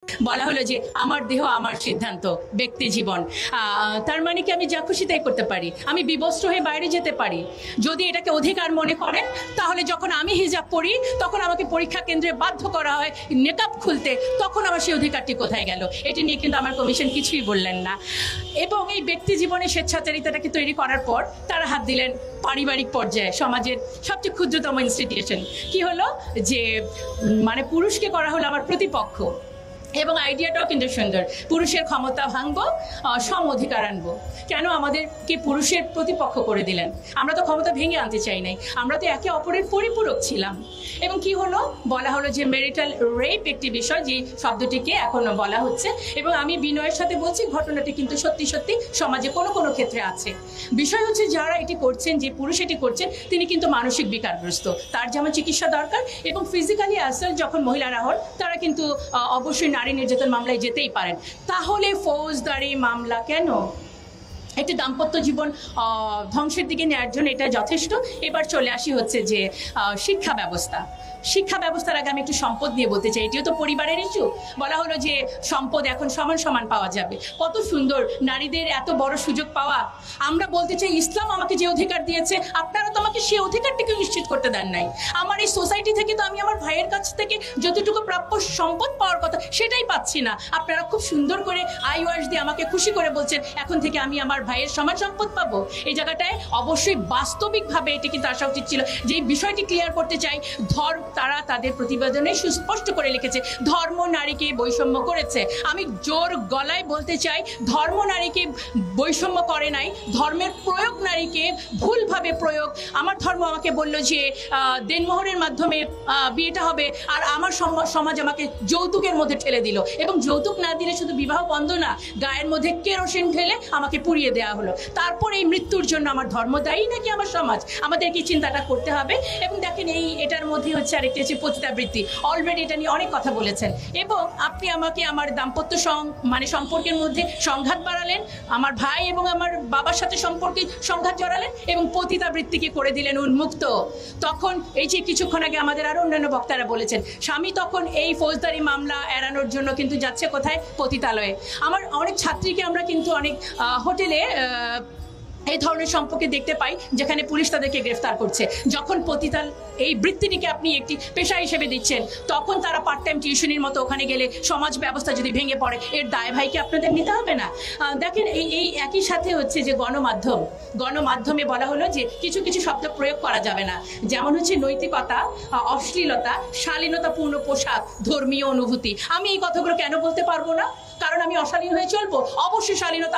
বলা হলো যে আমার দেহ আমার সিদ্ধান্ত, ব্যক্তি জীবন। তার মানে কি আমি যা খুশি তাই করতে পারি, আমি বিবস্ত্র হয়ে বাইরে যেতে পারি। যদি এটাকে অধিকার মনে করেন, তাহলে যখন আমি হিজাব পরি তখন আমাকে পরীক্ষা কেন্দ্রে বাধ্য করা হয় নেকাব খুলতে, তখন আমার সেই অধিকারটি কোথায় গেল? এটি নিয়ে কিন্তু আমার কমিশন কিছুই বললেন না। এবং এই ব্যক্তি জীবনে স্বেচ্ছাচারিতাটাকে তৈরি করার পর তারা হাত দিলেন পারিবারিক পর্যায়ে, সমাজের সবচেয়ে ক্ষুদ্রতম ইনস্টিটিউশন। কি হলো যে মানে পুরুষকে করা হলো আমার প্রতিপক্ষ। এবং আইডিয়াটাও কিন্তু সুন্দর, পুরুষের ক্ষমতা ভাঙবো, সম অধিকার আনবো। কেন আমাদেরকে পুরুষের প্রতিপক্ষ করে দিলেন? আমরা তো ক্ষমতা ভেঙে আনতে চাই নাই, আমরা তো একে অপরের পরিপূরক ছিলাম। এবং কি হলো, বলা হলো যে মেরিটাল রেপ একটি বিষয়, যে শব্দটিকে এখনো বলা হচ্ছে। এবং আমি বিনয়ের সাথে বলছি, ঘটনাটি কিন্তু সত্যি সত্যি সমাজে কোনো কোনো ক্ষেত্রে আছে। বিষয় হচ্ছে যারা এটি করছেন, যে পুরুষ এটি করছেন, তিনি কিন্তু মানসিক বিকারগ্রস্ত, তার যেমন চিকিৎসা দরকার। এবং ফিজিক্যালি অ্যাসাল্ট যখন মহিলারা হন, তারা কিন্তু অবশ্যই নারী নির্যাতন মামলায় যেতেই পারেন। তাহলে ফৌজদারি মামলা কেন? একটি দাম্পত্য জীবন ধ্বংসের দিকে নেওয়ার জন্য এটা যথেষ্ট। এবার চলে আসি হচ্ছে যে শিক্ষা ব্যবস্থা। শিক্ষা ব্যবস্থার আগে আমি একটু সম্পদ নিয়ে বলতে চাই, এটিও তো পরিবারের ইস্যু। বলা হলো যে সম্পদ এখন সমান সমান পাওয়া যাবে। কত সুন্দর, নারীদের এত বড় সুযোগ পাওয়া। আমরা বলতে চাই, ইসলাম আমাকে যে অধিকার দিয়েছে, আপনারা তো আমাকে সেই অধিকারটিকে নিশ্চিত করতে দেন নাই। আমার এই সোসাইটি থেকে তো আমি আমার ভাইয়ের কাছ থেকে যতটুকু প্রাপ্য সম্পদ পাওয়ার কথা, সেটাই পাচ্ছি না। আপনারা খুব সুন্দর করে আইওয়াস দিয়ে আমাকে খুশি করে বলছেন, এখন থেকে আমি আমার ভাইয়ের সমান সম্পদ পাবো। এই জায়গাটায় অবশ্যই বাস্তবিকভাবে এটি কিন্তু আসা উচিত ছিল। যে বিষয়টি ক্লিয়ার করতে চাই, তারা তাদের প্রতিবেদনে সুস্পষ্ট করে লিখেছে, ধর্ম নারীকে বৈষম্য করেছে। আমি জোর গলায় বলতে চাই, ধর্ম নারীকে বৈষম্য করে নাই, ধর্মের প্রয়োগ নারীকে ভুলভাবে প্রয়োগ। আমার ধর্ম আমাকে বলল যে দেনমোহরের মাধ্যমে বিয়েটা হবে, আর আমার সমাজ আমাকে যৌতুকের মধ্যে ঠেলে দিল। এবং যৌতুক না দিলে শুধু বিবাহ বন্ধ না, গায়ের মধ্যে কেরোসিন ঢেলে আমাকে পুড়িয়ে দেওয়া হলো। তারপর এই মৃত্যুর জন্য আমার ধর্ম দায়ী নাকি আমার সমাজ? আমাদেরকে চিন্তাটা করতে হবে। এবং দেখেন, এটার মধ্যে হচ্ছে আরেকটি হচ্ছে পতিতাবৃত্তি। অলরেডি এটা নিয়ে অনেক কথা বলেছেন। এবং আপনি আমাকে আমার দাম্পত্য সম্পর্কের মধ্যে সংঘাত বাড়ালেন, আমার ভাই এবং আমার বাবার সাথে সম্পর্কে সংঘাত জড়ালেন, এবং পতিতাবৃত্তিকে করে দিলেন উন্মুক্ত। তখন এই যে কিছুক্ষণ আগে আমাদের আরো অন্যান্য বক্তারা বলেছেন, স্বামী তখন এই ফৌজদারি মামলা এড়ানোর জন্য কিন্তু যাচ্ছে কোথায়? পতিতালয়ে। আমার অনেক ছাত্রীকে আমরা কিন্তু অনেক হোটেলে এই ধরনের সম্পর্কে দেখতে পাই, যেখানে পুলিশ তাদেরকে গ্রেফতার করছে। যখন পতিতাল এই বৃত্তিটিকে আপনি একটি পেশা হিসেবে দিচ্ছেন, তখন তারা পার্ট টাইম টিউশনির মতো ওখানে গেলে সমাজ ব্যবস্থা যদি ভেঙে পড়ে, এর দায় ভাইকে আপনাদের নিতে হবে না? দেখেন, এই একই সাথে হচ্ছে যে গণমাধ্যমে বলা হলো যে কিছু কিছু শব্দ প্রয়োগ করা যাবে না, যেমন হচ্ছে নৈতিকতা, অশ্লীলতা, শালীনতাপূর্ণ পোশাক, ধর্মীয় অনুভূতি। আমি এই কথাগুলো কেন বলতে পারবো না? কারণ আমি অশালীন হয়ে চলবো? অবশ্যই শালীনতা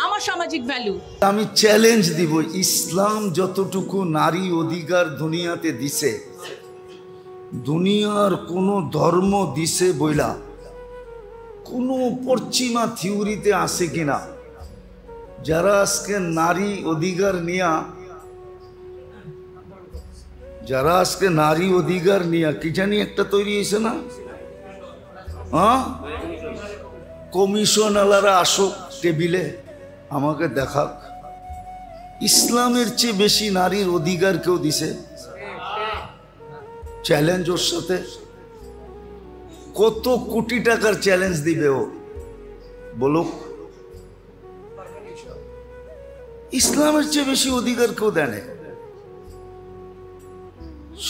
আমার সামাজিক ভ্যালু। আমি চ্যালেঞ্জ দিব, ইসলাম যতটুকু নারী অধিকার দুনিয়াতে দিছে, দুনিয়ার কোন ধর্ম দিছে বইলা কোন পশ্চিমা থিওরিতে আছে কিনা? যারা আজকে নারী অধিকার নিয়া কি জানি একটা তৈরি হয়েছে না, কমিশন আলারা আসুক টেবিলে, আমাকে দেখাক ইসলামের চেয়ে বেশি নারীর অধিকার কেউ দিছে? চ্যালেঞ্জ ওর সাথে। কত কোটি টাকার চ্যালেঞ্জ দিবে ও, বলুক। ইসলামের চেয়ে বেশি অধিকার কেউ দেয়।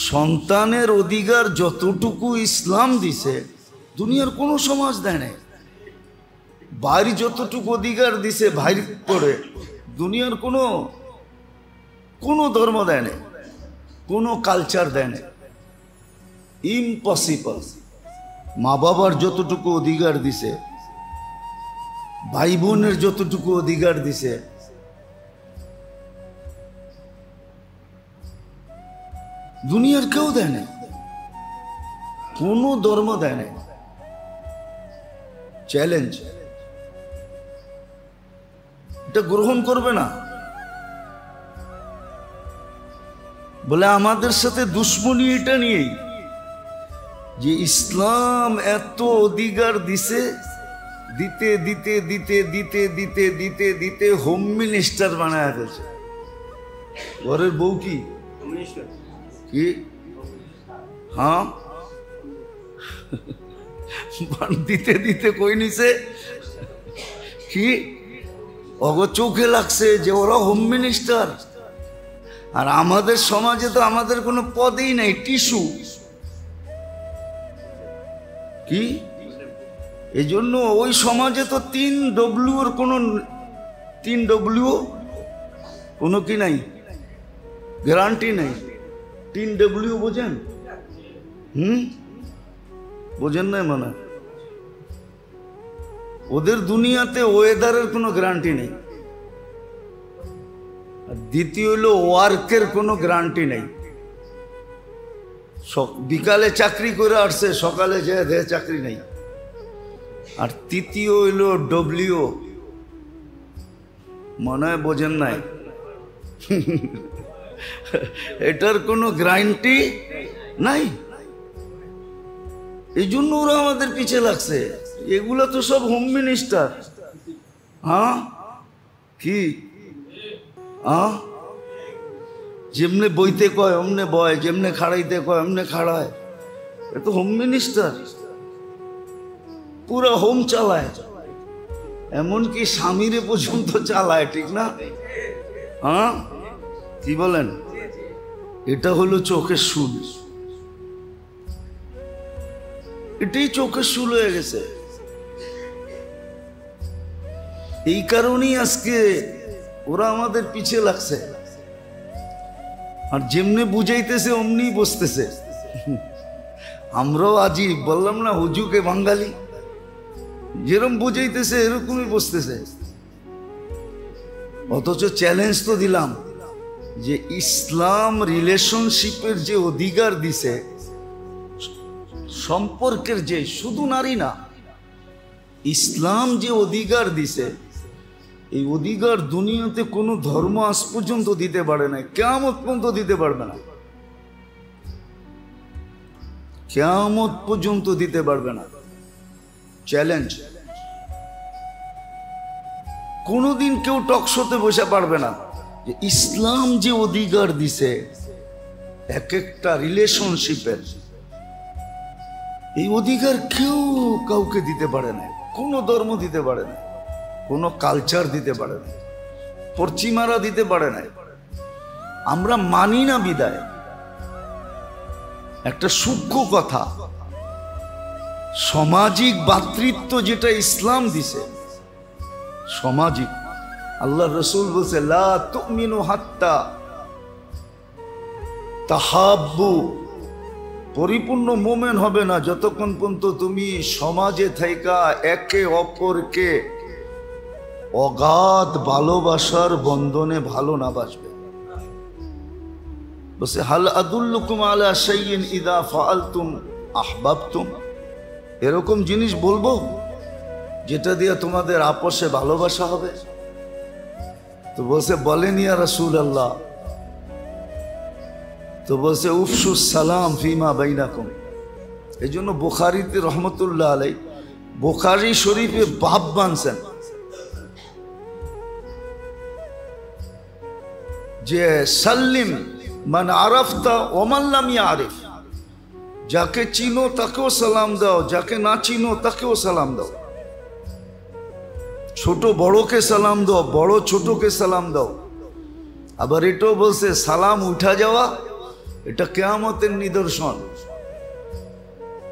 সন্তানের অধিকার যতটুকু ইসলাম দিছে, দুনিয়ার কোনো সমাজ দেয় না। বাইরে যতটুকু অধিকার দিছে বাইরে করে, দুনিয়ার কোনো ধর্ম দেয় না, কোনো কালচার দেয় না। ইম্পসিবল। মা বাবার যতটুকু অধিকার দিছে, ভাই বোনের যতটুকু অধিকার দিছে, দুনিয়ার কেউ দেয় না, কোনো ধর্ম দেয় না। চ্যালেঞ্জ, এটা গ্রহণ করবে না? বলে আমাদের সাথে দুশ্মনী এটা নিয়েই যে ইসলাম এত অধিকার দিছে, দিতে দিতে দিতে দিতে দিতে দিতে দিতে হোম মিনিস্টার বানায় ফেলছে। ঘরের বউ কি? হ্যাঁ, বান দিতে দিতে কই নিছে কি অগ চোখে লাগছে যে ওরা হোম মিনিস্টার, আর আমাদের সমাজে তো আমাদের কোনো পদেই নাই, টিস্যু কি। এই জন্য ওই সমাজে তো 3W কোনো 3W কোনো কি নাই, গ্যারান্টি নাই। 3W বোঝেন? বোঝেন নাই মানে ওদের দুনিয়াতে ওয়েদারের কোনো গ্যারান্টি নেই, আর দ্বিতীয় হলো ওয়ার্কের কোনো গ্যারান্টি নেই। বিকালে চাকরি করে আসছে, সকালে যে দেহে চাকরি নেই। আর তৃতীয় হইল ডব্লিউ, মনে হয় বোঝেন নাই, এটার কোনো গ্যারান্টি নাই। এই জন্য ওরা আমাদের পিছে লাগছে। এগুলো তো সব হোম মিনিস্টার। হ্যাঁ কি যেমনে বইতে কয় অমনে বয়, যেমনে খাড়াইতে কয় অমনে খাড়ায়। এ তো হোম মিনিস্টার, পুরো হোম চালায়, এমনকি স্বামীরে পর্যন্ত চালায়, ঠিক না? হ্যাঁ কি বলেন? এটা হলো চোখের শুল, এটাই চোখের শুল হয়ে গেছে। এই কারণেই আজকে ওরা আমাদের পিছে লাগছে, আর যেমনি বুঝাইতেছে অমনি বসতেছে। আমরাও আজই বললাম না, হুজুকে বাঙালি, যেরকম বুঝাইতেছে এরকমই বসতেছে। অথচ চ্যালেঞ্জ তো দিলাম যে ইসলাম রিলেশনশিপের যে অধিকার দিছে, সম্পর্কের যে, শুধু নারী না, ইসলাম যে অধিকার দিছে, এই অধিকার দুনিয়াতে কোনো ধর্ম আজ পর্যন্ত দিতে পারে না, কিয়ামত পর্যন্ত দিতে পারবে না, কিয়ামত পর্যন্ত দিতে পারবে না। চ্যালেঞ্জ। কোনোদিন কেউ টকশোতে বসে পারবে না যে ইসলাম যে অধিকার দিছে এক একটা রিলেশনশিপের, এই অধিকার কেউ কাউকে দিতে পারে না, কোনো ধর্ম দিতে পারে না, কোনো কালচার দিতে পারে না, পশ্চিমারা দিতে পারে না। আমরা মানি না বিদায়। একটা সূক্ষ্ম কথা, সামাজিক ভ্রাতৃত্ব যেটা ইসলাম দিছে, সামাজিক, আল্লাহ রসুল বলছে লা তুমিনু হাত্তা তাহাব্বু, পরিপূর্ণ মোমেন হবে না যতক্ষণ পর্যন্ত তুমি সমাজে থাইকা একে অপরকে অগাধ ভালোবাসার বন্ধনে ভালো না বাসবে। বলছে হাল আদুল্লুকুম আলা শাইইন ইযা ফাআলতুম আহবাবতুম, এরকম জিনিস বলবো যেটা দিয়ে তোমাদের আপসে ভালোবাসা হবে? তো বলছে বলেন ইয়া রাসূলুল্লাহ। তো বলছে উফশুস সালাম ফিমা বাইনাকুম। এই জন্য বুখারীতে রহমতুল্লাহ আলাই, বুখারী শরীফে বাব বানছেন যে সাল্লিম মান আরাফতা ওয়া মান লাম ইয়ারিফ, যাকে চিনো তাকেও সালাম দাও, যাকে না চিনো তাকেও সালাম দাও। ছোট বড়কে সালাম দাও, বড় ছোটকে সালাম দাও। আবার এটাও বলছে সালাম উঠা যাওয়া এটা কিয়ামতের নিদর্শন।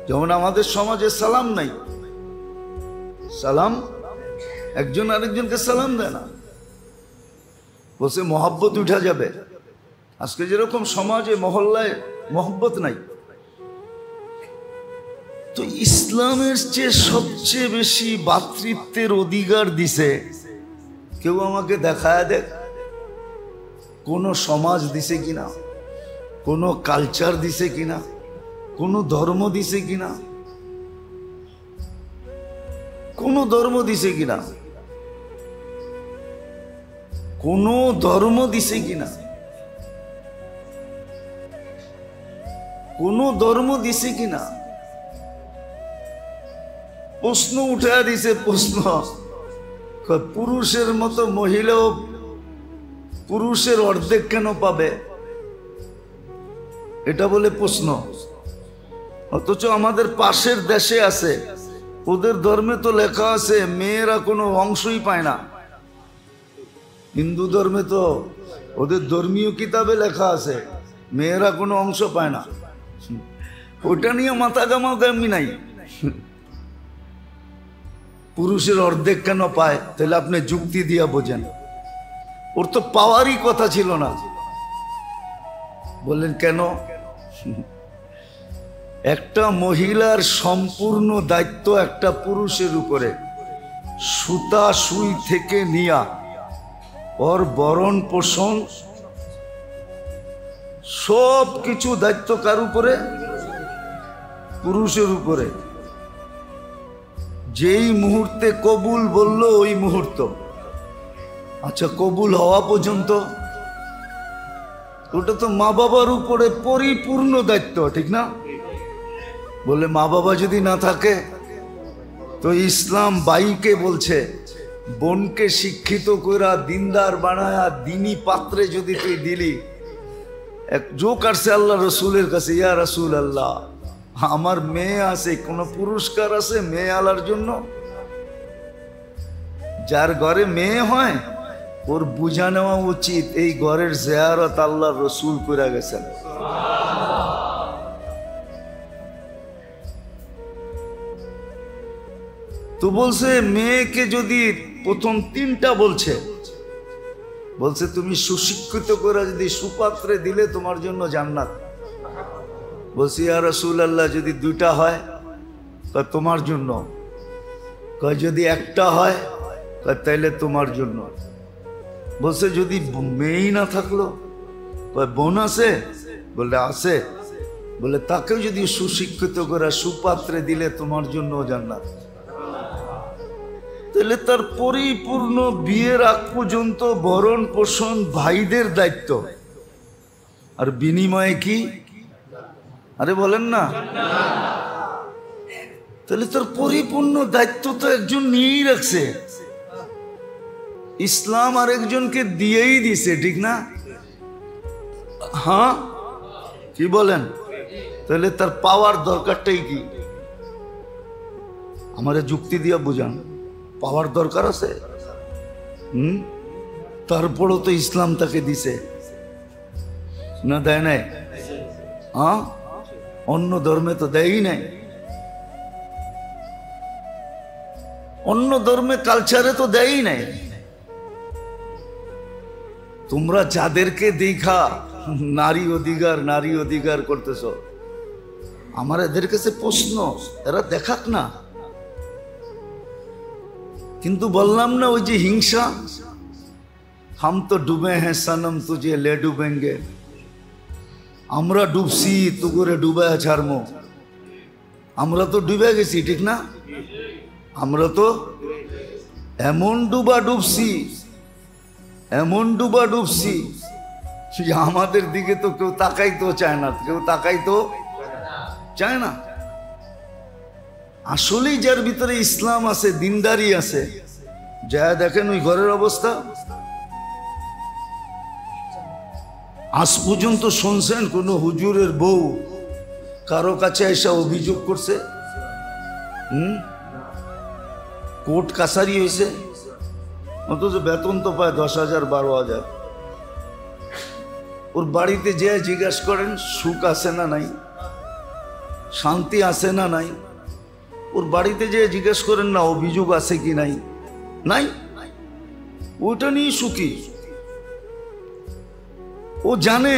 যেমন আমাদের সমাজে সালাম নাই, সালাম একজন আরেকজনকে সালাম দেয় না, বলছে মহব্বত উঠা যাবে। আজকে যেরকম সমাজে মহল্লায় মহব্বত নাই, তো ইসলামের চেয়ে সবচেয়ে বেশি ভ্রাতৃত্বের অধিকার দিছে। কেউ আমাকে দেখায় দেখ কোন সমাজ দিছে কিনা, কোন কালচার দিছে কিনা, কোন ধর্ম দিছে কিনা, কোন ধর্ম দিছে কিনা, কোন ধর্ম দিছে কিনা, কোন ধর্ম দিছে কিনা। প্রশ্ন উঠে দিছে, প্রশ্ন পুরুষের মতো মহিলাও পুরুষের অর্ধেক কেন পাবে, এটা বলে প্রশ্ন। অথচ আমাদের পাশের দেশে আছে, ওদের ধর্মে তো লেখা আছে মেয়েরা কোনো অংশই পায় না। হিন্দু ধর্মে তো ওদের ধর্মীয় কিতাবে লেখা আছে মেয়েরা কোনো অংশ পায় না। ওইটা নিয়ে মাথা গামাগামি নাই। পুরুষের অর্ধেক কেন পায়, তাহলে আপনি যুক্তি দিয়া বোঝেন। ওর তো পাওয়ারই কথা ছিল না। বললেন কেন? একটা মহিলার সম্পূর্ণ দায়িত্ব একটা পুরুষের উপরে, সুতা সুই থেকে নিয়া ওর ভরণ পোষণ সব কিছু দায়িত্ব কার উপরে? পুরুষের উপরে। যেই মুহূর্তে কবুল বলল ওই মুহূর্ত, আচ্ছা কবুল হওয়া পর্যন্ত ওটা তো মা বাবার উপরে পরিপূর্ণ দায়িত্ব, ঠিক না? বলে মা বাবা যদি না থাকে তো ইসলাম বাইকে বলছে বোনকে শিক্ষিত কইরা দিনদার বানায়া দিনী পাত্রে যদি তুই দিলি, এক জোক আসছে আল্লাহ রসুলের কাছে, ইয়া রসুল আল্লাহ, আমার মেয়ে আছে, কোনো পুরস্কার আছে মেয়ে আলার জন্য? যার ঘরে মেয়ে হয় ওর বুঝা নেওয়া উচিত এই ঘরের জিয়ারত আল্লাহ রসুল করে গেছেন। তো বলছে মেয়েকে যদি প্রথম তিনটা বলছে তুমি সুশিক্ষিত করে যদি সুপাত্রে দিলে তোমার জন্য জান্নাত। বলছি ইয়া রাসূলুল্লাহ যদি দুইটা হয় কয় তোমার জন্য, কয় যদি একটা হয় কয় তাইলে তোমার জন্য। বলছে যদি মেয়েই না থাকলো, কয় বোন আছে? বলে আছে। বলে তাকেও যদি সুশিক্ষিত করে সুপাত্রে দিলে তোমার জন্য জান্নাত। তাহলে তার পরিপূর্ণ বিয়ের আগ পর্যন্ত ভরণ পোষণ ভাইদের দায়িত্ব, আর বিনিময়ে কি? আরে বলেন না। তাহলে তার পরিপূর্ণ দায়িত্ব তো একজন নিয়েই রাখছে, ইসলাম আর একজনকে দিয়েই দিছে, ঠিক না? হ্যাঁ কি বলেন? তাহলে তার পাওয়ার দরকারটাই কি? আমারে যুক্তি দিয়া বুঝান, পাওয়ার দরকার আছে? তারপরও তো ইসলাম তাকে দিছে না, দেয় নাই? হ্যাঁ, অন্য ধর্মে তো দেয়ই নাই, অন্য ধর্মে কালচারে তো দেয়ই নাই। তোমরা যাদেরকে দেখা নারী অধিকার করতেছ, আমার এদের কাছে প্রশ্ন, এরা দেখাক না। কিন্তু বললাম না ওই যে হিংসা, হাম তো ডুবে হ্যাঁ সনম তুঝে লে ডুবেঙ্গে, আমরা ডুবছি তু করে ডুবায় ছাড়মো। আমরা তো ডুবে গেছি, ঠিক না? আমরা তো এমন ডুবা ডুবছি যে আমাদের দিকে তো কেউ তাকাইতেও চায় না, চায় না। আসলেই যার ভিতরে ইসলাম আছে, দিনদারি আছে, যা দেখেন ওই ঘরের অবস্থা। আজ পর্যন্ত শুনছেন কোন হুজুরের বউ কারো কাছে এসে অভিযোগ করছে? কোর্ট কাছারি হয়েছে, অথচ বেতন তো পায় 10,000 12,000। ওর বাড়িতে যে জিজ্ঞাসা করেন সুখ আছে না নাই, শান্তি আছে না নাই, ওর বাড়িতে যে জিজ্ঞেস করেন না অভিযোগ আছে কি নাই, ওইটা নিয়ে সুখী। ও জানে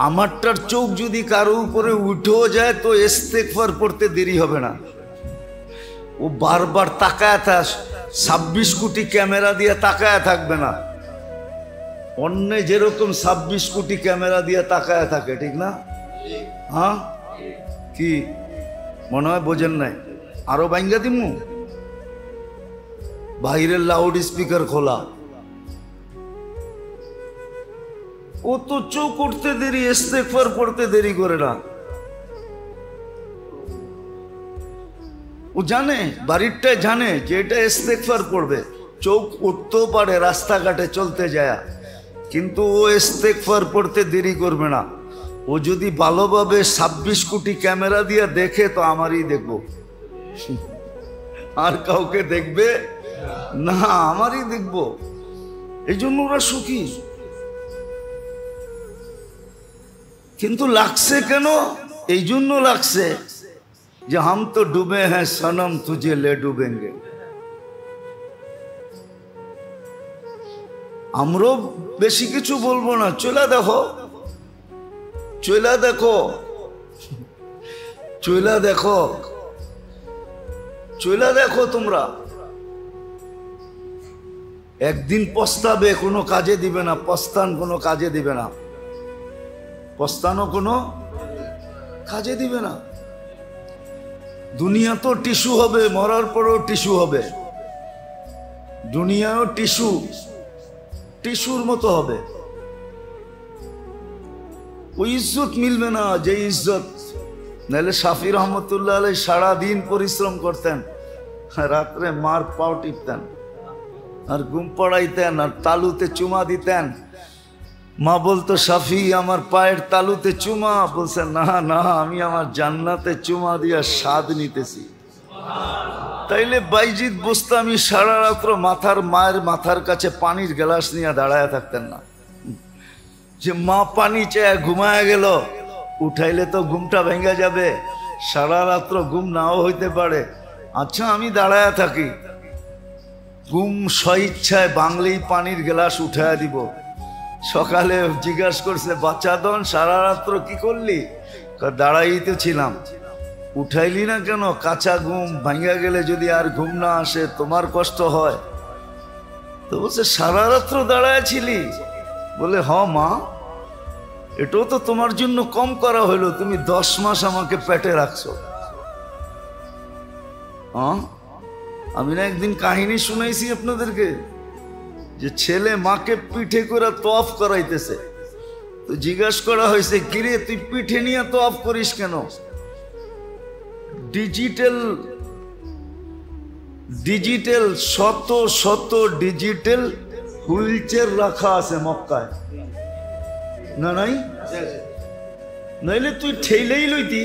আমারটার চোখ যদি কারো উপরে উঠেও যায় তো ইস্তেগফার পড়তে দেরি হবে না। ও বারবার তাকায় থাক, 26 কোটি ক্যামেরা দিয়ে তাকায় থাকবে না। অন্য যেরকম 26 কোটি ক্যামেরা দিয়ে তাকায় থাকে, ঠিক না? হ্যাঁ কি মনে হয় বোঝেন নাই? আরো বাইঙ্গা দিমু, বাইরের লাউড স্পিকার খোলা। ও তো চোখ উঠতে দেরি, ইস্তেগফার পড়তে দেরি করে না। ও জানে, বাড়িরটায় জানে যে এটা ইস্তেগফার পড়বে, চোখ উঠতেও পারে রাস্তাঘাটে চলতে যায়, কিন্তু ও ইস্তেগফার পড়তে দেরি করবে না। ও যদি ভালোভাবে 26 কোটি ক্যামেরা দিয়ে দেখে তো আমারই দেখবো, আর কাউকে দেখবে না, আমারই দেখবো। এই জন্য ওরা সুখী। কিন্তু লাগছে কেন? এই জন্য লাগছে যে হাম তো ডুবে হ্যাঁ সনম তুঝে লে ডুবেঙ্গে। আমরাও বেশি কিছু বলবো না, চলে দেখো, চলে দেখো, চলে দেখো, চলে দেখো। তোমরা একদিন পস্তাবে, কোনো কাজে দিবে না। পস্তান কোনো কাজে দিবে না, পস্তানো কোনো কাজে দিবে না। দুনিয়া তো টিস্যু হবে, মরার পরেও টিস্যু হবে। দুনিয়াও টিস্যু, টিস্যুর মতো হবে। ওই ইজ্জত মিলবে না যে ইজ্জত। নাহলে শাফি রহমতুল্লাহ আলাইহি সারাদিন পরিশ্রম করতেন, রাত্রে মার পাও টিপতেন, আর ঘুম পড়াইতেন, আর তালুতে চুমা দিতেন। মা বলতো, শাফি আমার পায়ের তালুতে চুমা। বলছে, না না, আমি আমার জান্নাতে চুমা দিয়া স্বাদ নিতেছি। তাইলে বাইজিদ বোস্তামি সারা রাত্র মায়ের মাথার কাছে পানির গ্লাস নিয়ে দাঁড়ায় থাকতেন না, যে মা পানি চেয়ে ঘুমায় গেল, উঠাইলে তো ঘুমটা ভেঙে যাবে, সারা রাত্র ঘুম নাও হইতে পারে। আচ্ছা, আমি দাঁড়ায় থাকি, ঘুম স্বইচ্ছায় বাংলেই পানির গ্লাস উঠায় দিব। সকালে জিজ্ঞাসা করছে, বাচ্চা দন সারা রাত্র কি করলি? দাঁড়াই তো ছিলাম। উঠাইলি না কেন? কাঁচা ঘুম ভাঙ্গা গেলে যদি আর ঘুম না আসে তোমার কষ্ট হয়। তো বলছে, সারা রাত্র দাঁড়ায় ছিলি? বলে, হ মা, এটাও তো তোমার জন্য কম করা হইলো, তুমি 10 মাস আমাকে পেটে রাখছো। আমি না একদিন কাহিনী শুনাইছি আপনাদেরকে, যে ছেলে মাকে পিঠে করে তওয়াফ করাইতেছে। তো জিজ্ঞাসা করা হয়েছে, কিরে তুই পিঠে নিয়ে তওয়াফ করিস কেন? ডিজিটাল শত শত ডিজিটাল হুইল চেয়ার রাখা আছে মক্কায়, না নাই? নইলে তুই ঠেলেই লইতি।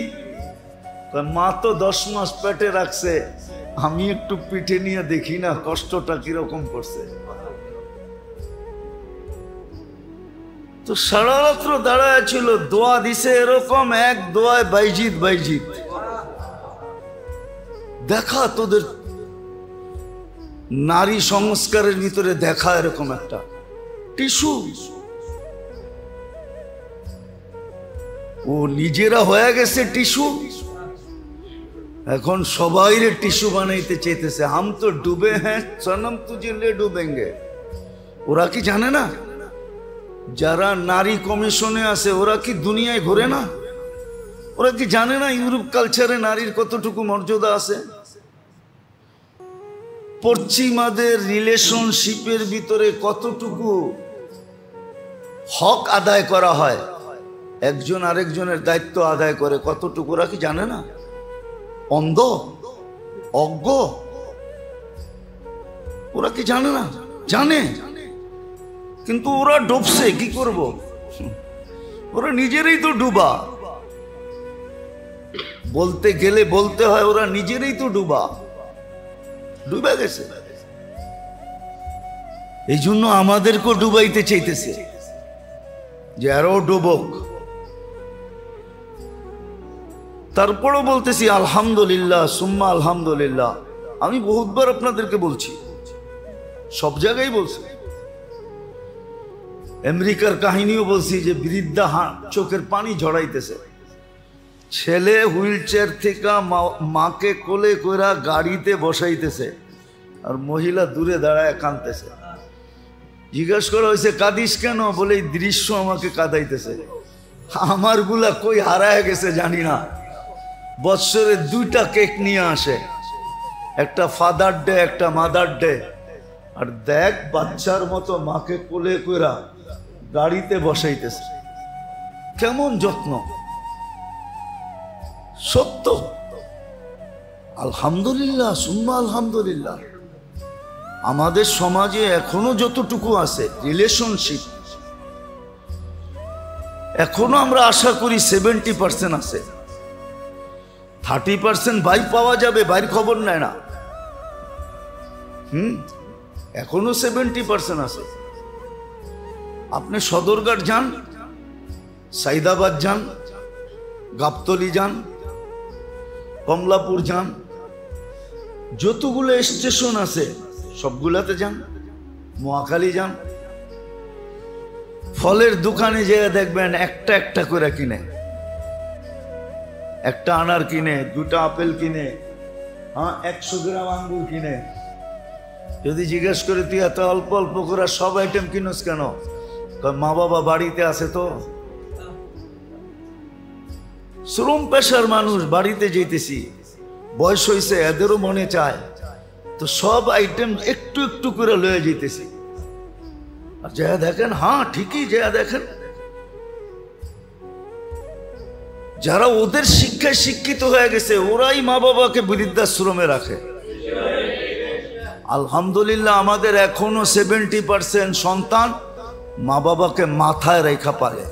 মা তো 10 মাস পেটে রাখছে, আমি একটু পিঠে নিয়ে দেখি না কষ্টটা কিরকম করছে। তো সারা রাত্র দাঁড়ায় ছিল, দোয়া দিছে এরকম, এক দোয়ায় বাইজিদ বাইজিদ। দেখা তোদের নারী সংস্কারের ভিতরে দেখা এরকম একটা টিস্যু। ও নিজেরা হয়ে গেছে টিস্যু, এখন সবাই টিস্যু বানাইতে চাইতেছে। হাম তো ডুবে হ্যাঁ সনম তুঝে লে ডুবেঙ্গে। ওরা কি জানে না? যারা নারী কমিশনে আছে ওরা কি দুনিয়ায় ঘোরে না? ওরা কি জানে না ইউরোপ কালচারে নারীর কতটুকু মর্যাদা আছে? পশ্চিমাদের রিলেশনশিপের ভিতরে কতটুকু হক আদায় করা হয়, একজন আরেকজনের দায়িত্ব আদায় করে কতটুকু, ওরা কি জানে না? অন্ধ, অজ্ঞ? ওরা কি জানে না? জানে, কিন্তু ওরা ডুবছে। কি করব? ওরা নিজেরাই তো ডুবা। বলতে গেলে বলতে হয়, ওরা নিজেরাই তো ডুবা, ডুবে গেছে। এই জন্য আমাদেরকেও ডুবাইতে চাইতেছে, যে আরো ডুবক। তারপরও বলতেছি আলহামদুলিল্লাহ, সুম্মা আলহামদুলিল্লাহ। আমি বহুতবার আপনাদেরকে বলছি, সব জায়গায় বলছি। আমেরিকার কাহিনীও বলছি, যে বৃদ্ধা চোখের পানি ঝরাইতেছে, ছেলে হুইল চেয়ার থেকে মাকে কোলে কইরা গাড়িতে বসাইতেছে, আর মহিলা দূরে দাঁড়ায় কাঁদতেছে। জিজ্ঞাসা করা হয়েছে, কাঁদিস কেন? বলে, এই দৃশ্য আমাকে কাঁদাইতেছে। আমার গুলা কই হারায় গেছে জানি না। বৎসরে 2টা কেক নিয়ে আসে, একটা ফাদার ডে, একটা মাদার ডে। আর দেখ, বাচ্চার মতো মাকে কোলে কইরা গাড়িতে বসাইতেছে, কেমন যত্ন। সত্য, আলহামদুলিল্লাহ, সুম্মা আলহামদুলিল্লাহ। আমাদের সমাজে এখনো যতটুকু আছে রিলেশনশিপ, এখনো আমরা আশা করি 70% আছে, 30% ভাই পাওয়া যাবে, ভাইয়ের খবর নেয় না। এখনো 70% আছে। আপনি সদরঘাট যান, সাইদাবাদ যান, গাবতলী যান, কমলাপুর যান, যতগুলো স্টেশন আছে সবগুলাতে যান, মহাখালী যান, ফলের দোকানে যেয়ে দেখবেন একটা একটা করে কিনে, একটা আনার কিনে, 2টা আপেল কিনে, 100 গ্রাম আঙ্গুর কিনে। যদি জিজ্ঞেস করে তুই এত অল্প অল্প করে সব আইটেম কিনোস কেন? মা বাবা বাড়িতে আছে তো। শ্রম পেশার মানুষ, বাড়িতে যেতেছি, বয়স হয়েছে, এদেরও মনে চায়, তো সব আইটেম একটু একটু করে লয়ে যেতেছি। আর যা দেখেন, ঠিকই যা দেখেন, যারা ওদের শিক্ষায় শিক্ষিত হয়ে গেছে ওরাই মা বাবাকে বৃদ্ধাশ্রমে রাখে। আলহামদুলিল্লাহ আমাদের এখনো 70% সন্তান মা বাবাকে মাথায় রেখা পালে।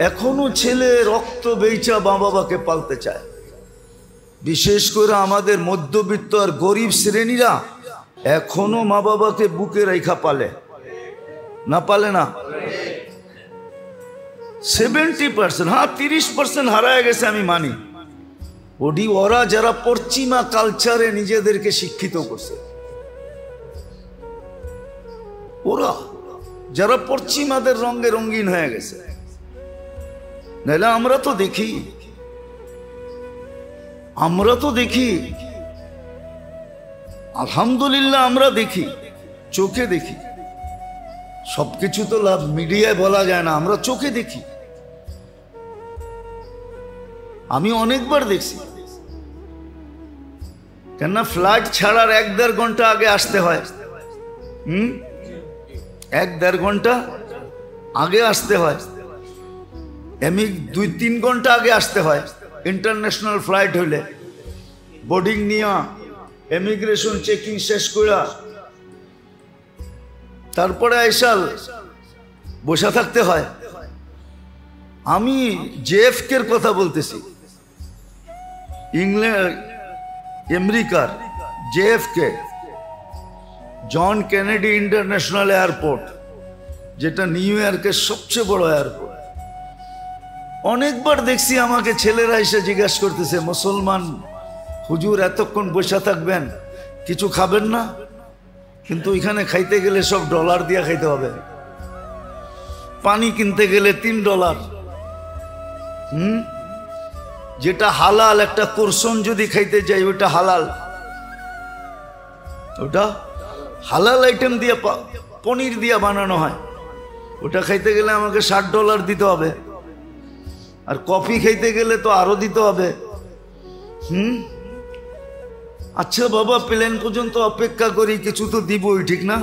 এখনো ছেলে রক্ত বেচা মা বাবাকে পালতে চায়। বিশেষ করে আমাদের মধ্যবিত্ত আর গরিব শ্রেণীরা এখনো মা বাবাকে বুকে রেখা পালে, না পালে না? 70%, 30% হারায় গেছে আমি মানি। ওরা যারা পশ্চিমা কালচারে নিজেদেরকে শিক্ষিত করছে, ওরা যারা পশ্চিমাদের রঙে রঙিন হয়ে গেছে। নাহলে আমরা তো দেখি, আলহামদুলিল্লাহ আমরা দেখি, চোখে দেখি। সবকিছু তো লাভ মিডিয়ায় বলা যায় না, আমরা চোখে দেখি। আমি অনেকবার দেখছি, কেননা ফ্লাইট ছাড়ার 1-1.5 ঘন্টা আগে আসতে হয়। 1-1.5 ঘন্টা আগে আসতে হয়, এমনি 2-3 ঘন্টা আগে আসতে হয়। ইন্টারন্যাশনাল ফ্লাইট হইলে বোর্ডিং নিয়া ইমিগ্রেশন চেকিং শেষ করা তারপরে আইসাল বসে থাকতে হয়। আমি জেএফকের কথা বলতেছি, ইংল্যান্ড আমেরিকার JFK, John Kennedy International Airport, যেটা নিউ ইয়র্কের সবচেয়ে বড় এয়ারপোর্ট। অনেকবার দেখছি আমাকে ছেলেরা এসে জিজ্ঞাসা করতেছে, মুসলমান হুজুর এতক্ষণ বসে থাকবেন, কিছু খাবেন না? কিন্তু এখানে খাইতে গেলে সব ডলার দিয়ে খাইতে হবে, পানি কিনতে গেলে $3। যেটা হালাল, একটা কোরসন যদি খাইতে যাই ওটা হালাল, ওটা হালাল আইটেম দিয়ে পনির দিয়ে বানানো হয়, ওটা খাইতে গেলে আমাকে $60 দিতে হবে। আর কফি খাইতে গেলে তো আরো দিতে হবে। আচ্ছা বাবা, প্লেন পর্যন্ত অপেক্ষা করি, কিছু তো দিবই, ঠিক না?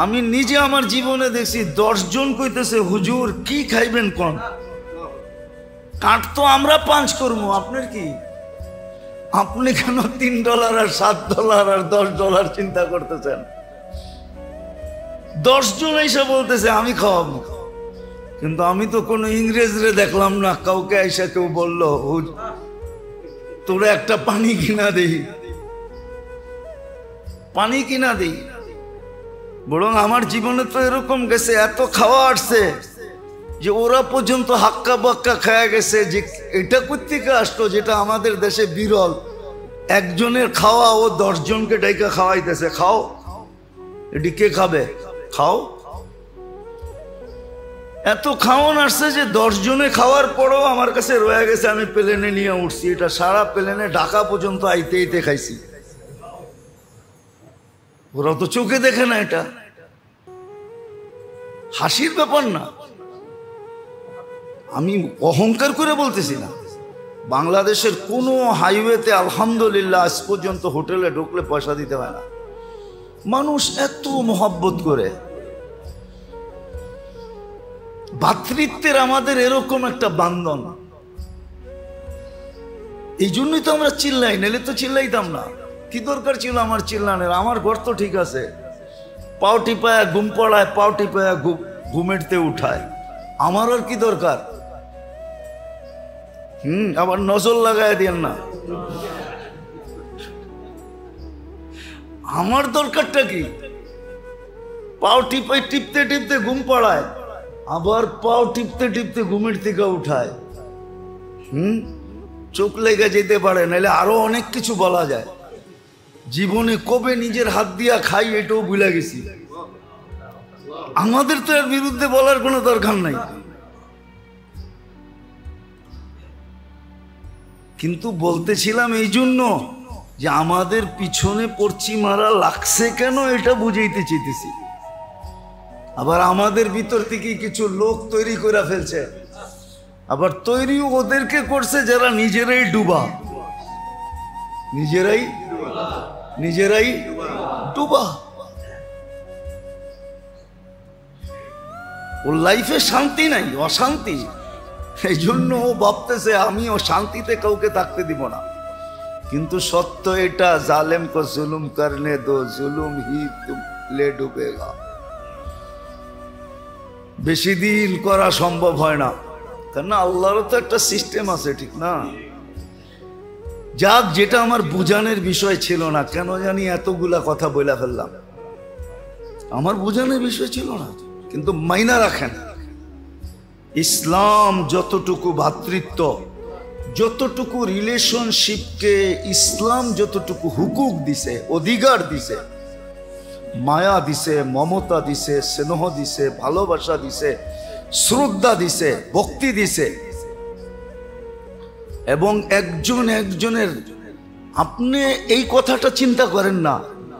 আমি নিজে আমার জীবনে দেখছি 10 জন কইতেছে, হুজুর কি খাইবেন কোন? কাঠ তো আমরা পাঞ্চ করবো, আপনার কি? আপনি কেন $3 আর $7 আর $10 চিন্তা করতেছেন? 10 জন এসে বলতেছে আমি খাওয়াবো, কিন্তু আমি তো কোনো ইংরেজরে দেখলাম না কাউকে এসে কেউ বললো তোরা একটা পানি কিনা দেই, পানি কিনা দেই। বরং আমার জীবনে তো এরকম গেছে, এত খাওয়া আসছে যে ওরা পর্যন্ত হাক্কা বাক্কা খায়া গেছে যে এটা কোত্থেকে আসতো, যেটা আমাদের দেশে বিরল। একজনের খাওয়া ও 10 জনকে ডাইকা খাওয়াইতেছে, খাও, এটি কে খাবে, খাও। এত খাওয়ান আসছে যে 10 জনে খাওয়ার পরও আমার কাছে রয়ে গেছে, আমি প্লেনে নিয়ে উঠছি, এটা সারা প্লেনে ঢাকা পর্যন্ত আইতে খাইছি। ওরা তো চোখে দেখে না, এটা হাসির ব্যাপার না। আমি অহংকার করে বলতেছি না, বাংলাদেশের কোনো হাইওয়েতে আলহামদুলিল্লাহ আজ পর্যন্ত হোটেলে ঢুকলে পয়সা দিতে হয় না। মানুষ এত মহব্বত করে। ভ্রাতৃত্বের আমাদের এরকম একটা বান্ধন, এই জন্যই তো আমরা চিল্লাই, নাহলে তো চিল্লাইতাম না। কি দরকার ছিল আমার চিল্লানের? আমার ঘর তো ঠিক আছে, পাও টিপায়া ঘুম পড়ায়, পাও টিপায়া ঘুমেরতে উঠায়, আমার আর কি দরকার? আবার নজর লাগায় দেন না। আমার দরকারটা কি? পাও টিপতে টিপতে ঘুম পাড়ায়, আবার পাও টিপতে টিপতে ঘুমের থেকে উঠায়। চোখ লেগে যেতে পারে, নাহলে আরো অনেক কিছু বলা যায়। জীবনে কবে নিজের হাত দিয়া খাই এটাও ভুলে গেছি। আমাদের তো এর বিরুদ্ধে বলার কোনো দরকার নাই, কিন্তু বলতেছিলাম এই জন্য যে আমাদের পিছনে পড়ছি মারা লাগছে কেন এটা বুঝাইতে চাইতেছি। আবার আমাদের ভিতর থেকে কিছু লোক তৈরি করে ফেলছে, আবার তৈরিও ওদেরকে করছে যারা নিজেরাই ডুবা, নিজেরাই ডুবা। ওর লাইফে শান্তি নাই, অশান্তি। এই জন্য ও ভাবতেছে আমি ও শান্তিতে কাউকে থাকতে দিব না। কিন্তু সত্য এটা, জালেম কো জুলুম করনে দো, জুলুম হি তুমলে ডুবেগা। বেশি দিন করা সম্ভব হয় না, কেন আল্লাহরও তো একটা সিস্টেম আছে, ঠিক না? যাক, যেটা আমার বুঝানোর বিষয় ছিল না, কেন জানি এতগুলা কথা বলে ফেললাম। আমার বুঝানোর বিষয় ছিল না, কিন্তু মাইনা রাখেন, ইসলাম যতটুকু ভ্রাতৃত্ব, যতটুকু রিলেশনশিপকে ইসলাম যতটুকু হুকুক দিছে, অধিকার দিছে, মায়া দিছে, মমতা দিছে, স্নেহ দিছে, ভালোবাসা দিছে, শ্রদ্ধা দিছে, ভক্তি দিছে, এবং একজন একজনের, আপনি এই কথাটা চিন্তা করেন না,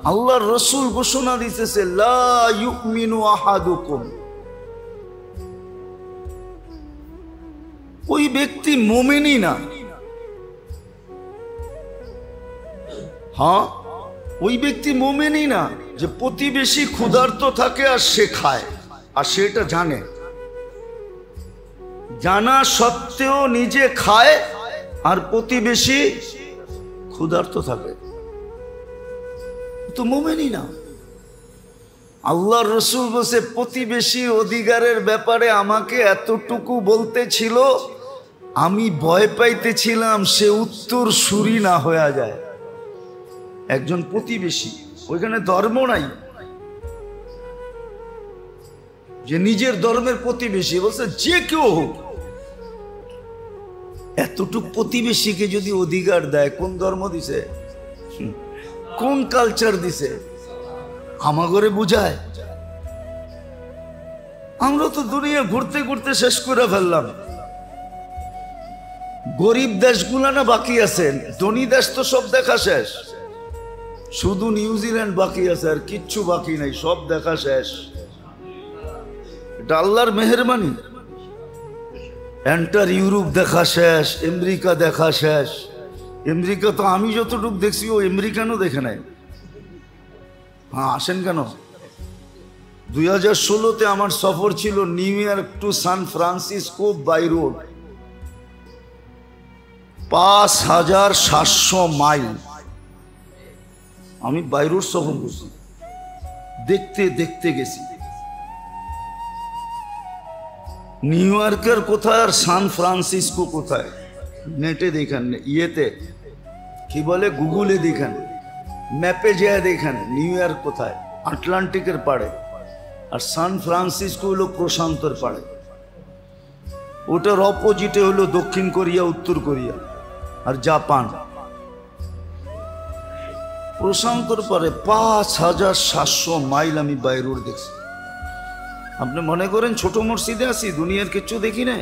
আল্লাহর রাসূল ঘোষণা দিতেছে লা ইউমিনু আহাদুকুম, ওই ব্যক্তি মুমিনই না। হ্যাঁ, ওই ব্যক্তি মুমিনই না যে প্রতিবেশী ক্ষুধার্ত থাকে আর সে খায়, আর সেটা জানে, জানা সত্ত্বেও নিজে খায় আর প্রতিবেশী ক্ষুধার্ত থাকে, তো মুমিনই না। আল্লাহর রাসূল বলছে প্রতিবেশী অধিকারের ব্যাপারে আমাকে এতটুকু বলতে ছিল, আমি ভয় পাইতেছিলাম সে উত্তর সুরি না হয়ে যায়। একজন প্রতিবেশী, ওইখানে ধর্ম নাই, যে নিজের ধর্মের প্রতিবেশী, বলছে যে কেউ হোক, এতটুক প্রতিবেশীকে যদি অধিকার দেয়, কোন ধর্ম দিছে, কোন কালচার দিছে? আমাগরে বুঝায়। আমরা তো দুনিয়া ঘুরতে ঘুরতে শেষ করে ফেললাম। গরিব দেশগুলা না বাকি আছে, ধনী দেশ তো সব দেখা শেষ, শুধু নিউজিল্যান্ড বাকি আছে, আর কিচ্ছু বাকি নাই, সব দেখা শেষ। এটা আল্লাহর মেহেরবানি। এন্টার ইউরোপ দেখা শেষ, আমেরিকা দেখা শেষ। আমেরিকা তো আমি যতটুকু দেখছি ও আমেরিকানও দেখে নাই। হ্যাঁ, আসেন কেন? 2016-তে আমার সফর ছিল New York to San Francisco by road, 5700 mile আমি বাই রোড সফর করছি। দেখতে দেখতে গেছি নিউ ইয়র্কের কোথায় আর সান ফ্রান্সিসকো কোথায়, নেটে দেখেন, ইয়েতে কি বলে, গুগলে দেখেন, ম্যাপে যেয়ে দেখেন নিউ ইয়র্ক কোথায়, আটলান্টিকের পাড়ে, আর সান ফ্রান্সিসকো হলো প্রশান্তর পাড়ে। ওটার অপোজিটে হলো দক্ষিণ কোরিয়া, উত্তর কোরিয়া আর জাপান। প্রশান্তর পাড়ে 5700 মাইল আমি বাই রোড দেখছি। আপনি মনে করেন ছোট মসজিদে আছি, দুনিয়ার কিচ্ছু দেখি না?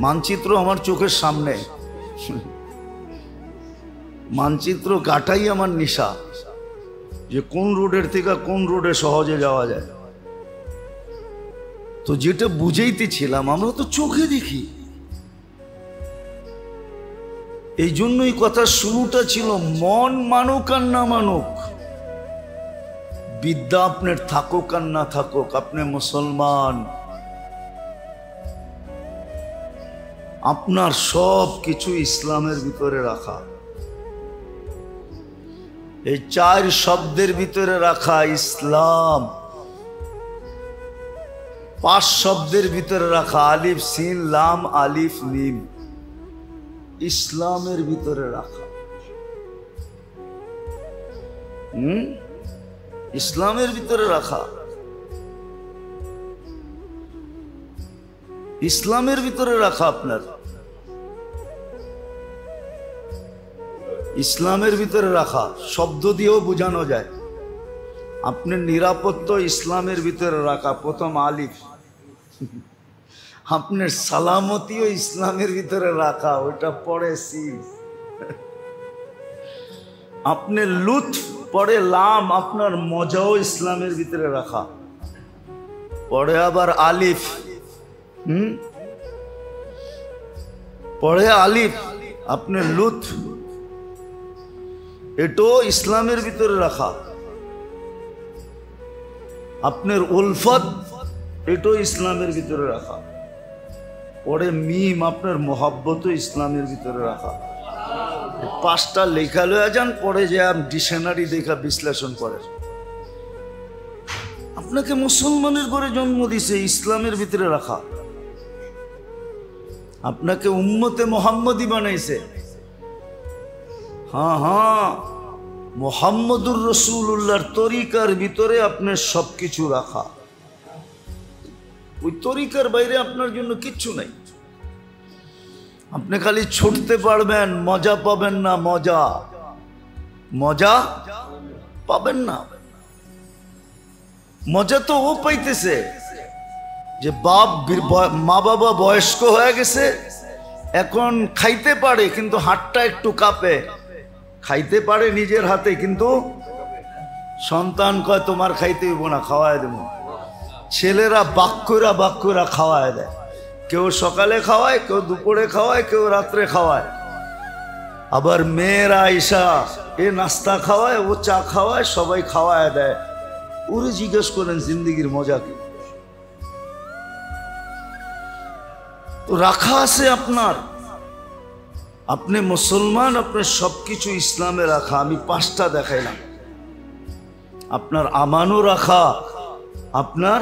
মানচিত্র আমার চোখের সামনে, মানচিত্র কাটাই আমার নেশা, যে কোন রোডের থেকে কোন রোডে সহজে যাওয়া যায়। তো যেটা বুঝাইতেছিলাম, আমরা তো চোখে দেখি। এই জন্যই কথা শুরুটা ছিল মন মানুক আর না মানুক, বিদ্যা আপনার থাকুক আর না থাকুক, আপনি মুসলমান, আপনার সব কিছু ইসলামের ভিতরে রাখা, এই 4 শব্দের ভিতরে রাখা ইসলাম। 5 শব্দের ভিতরে রাখা, আলিফ সিন লাম আলিফ মিম, ইসলামের ভিতরে রাখা। ইসলামের ভিতরে রাখা, ইসলামের ভিতরে রাখা। আপনার ইসলামের ভিতরে রাখা শব্দ দিয়েও বোঝানো যায়। আপনার নিরাপত্তা ইসলামের ভিতরে রাখা, প্রথম আলিফ। আপনার সালামতিও ইসলামের ভিতরে রাখা, ওইটা পরে সিন। আপনার লুৎফ পরে লাম, আপনার মজাও ইসলামের ভিতরে রাখা, পরে আবার আলিফ। পরে আলিফ, আপনার লুৎফ এটাও ইসলামের ভিতরে রাখা। আপনার উলফত এটাও ইসলামের ভিতরে রাখা। পরে মিম, আপনার মোহাব্বতও ইসলামের ভিতরে রাখা। 5টা লেখা লয়ে যান, পরে যে ডিকশনারি দেখা বিশ্লেষণ করে। আপনাকে মুসলমানের ঘরে জন্ম দিছে, ইসলামের ভিতরে রাখা। আপনাকে উম্মতে মোহাম্মদী বানাইছে। হ্যাঁ হ্যাঁ, মুহাম্মদুর রাসূলুল্লাহর তরিকার ভিতরে আপনার সবকিছু রাখা। ওই তরিকার বাইরে আপনার জন্য কিচ্ছু নাই। আপনি খালি ছুটতে পারবেন, মজা পাবেন না। মজা মজা পাবেন না। মজা তো ও পাইতেছে যে মা বাবা বয়স্ক হয়ে গেছে, এখন খাইতে পারে কিন্তু হাতটা একটু কাঁপে। খাইতে পারে নিজের হাতে, কিন্তু সন্তান কয় তোমার খাইতে হইব না, খাওয়ায় দেব। ছেলেরা বাক্যরা খাওয়ায় দেয়। কেউ সকালে খাওয়ায়, কেউ দুপুরে খাওয়ায়, কেউ রাত্রে খাওয়ায়। আবার মেয়েরা আইসা এ নাস্তা খাওয়ায়, ও চা খাওয়ায়, সবাই খাওয়ায় দেয়। ওরে জিজ্ঞেস করেন জিন্দিগির মজা কি? তো রাখা আছে আপনার। আপনি মুসলমান, আপনার সবকিছু ইসলামে রাখা। আমি 5টা দেখাইলাম। আপনার আমানও রাখা, আপনার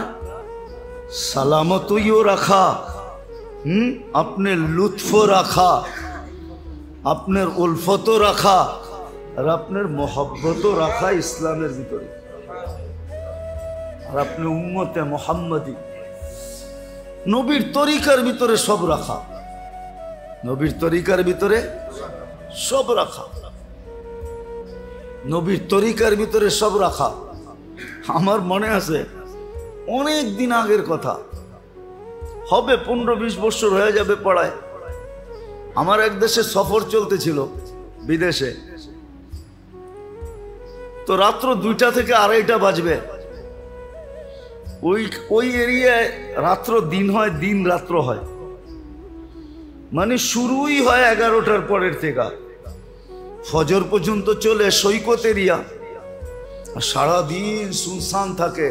সালামতইও রাখা, আপনার লুৎফও রাখা, আপনার উলফতও রাখা, আর আপনার মোহব্বতও রাখা ইসলামের ভিতরে। আর আপনি উম্মতে মুহাম্মদী, নবীর তরিকার ভিতরে সব রাখা। নবীর তরিকার ভিতরে সব রাখা। নবীর তরিকার ভিতরে সব রাখা। আমার মনে আছে অনেক দিন আগের কথা, হবে 15-20 বছর হয়ে যাবে পড়ায়। আমার এক দেশে সফর চলতেছিল, বিদেশে। তো রাত্র 2টা থেকে 2:30 বাজবে। ওই এরিয়ায় রাত্র দিন হয়, দিন রাত্র হয়। মানে শুরুই হয় 11টার পরের থেকে, ফজর পর্যন্ত চলে। সৈকত এরিয়া, সারাদিন সুনসান থাকে।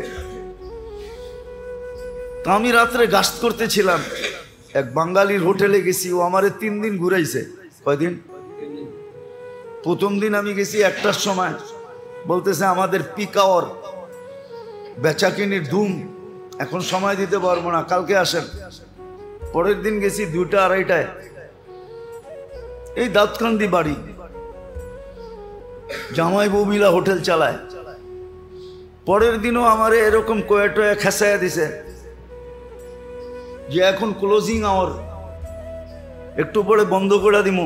তা আমি রাত্রে গাস্ত করতেছিলাম, এক বাঙালির হোটেলে গেছি। ও আমারে 3 দিন ঘুরাইছে। কয়দিন? প্রথম দিন আমি গেছি 1টার সময়, বলতেছে আমাদের পিক আওয়ার, বেচাকিনির ধুম, এখন সময় দিতে পারবো না, কালকে আসেন। পরের দিন গেছি 2টা-2:30টায়, এই দাউদকান্দি বাড়ি। জামাই বউ মিলা হোটেল চালায়। পরের দিনও আমারে এরকম কয়েকটা খেসাইয়া দিছে যে এখন ক্লোজিং আওয়ার, একটু পরে বন্ধ করে দিব,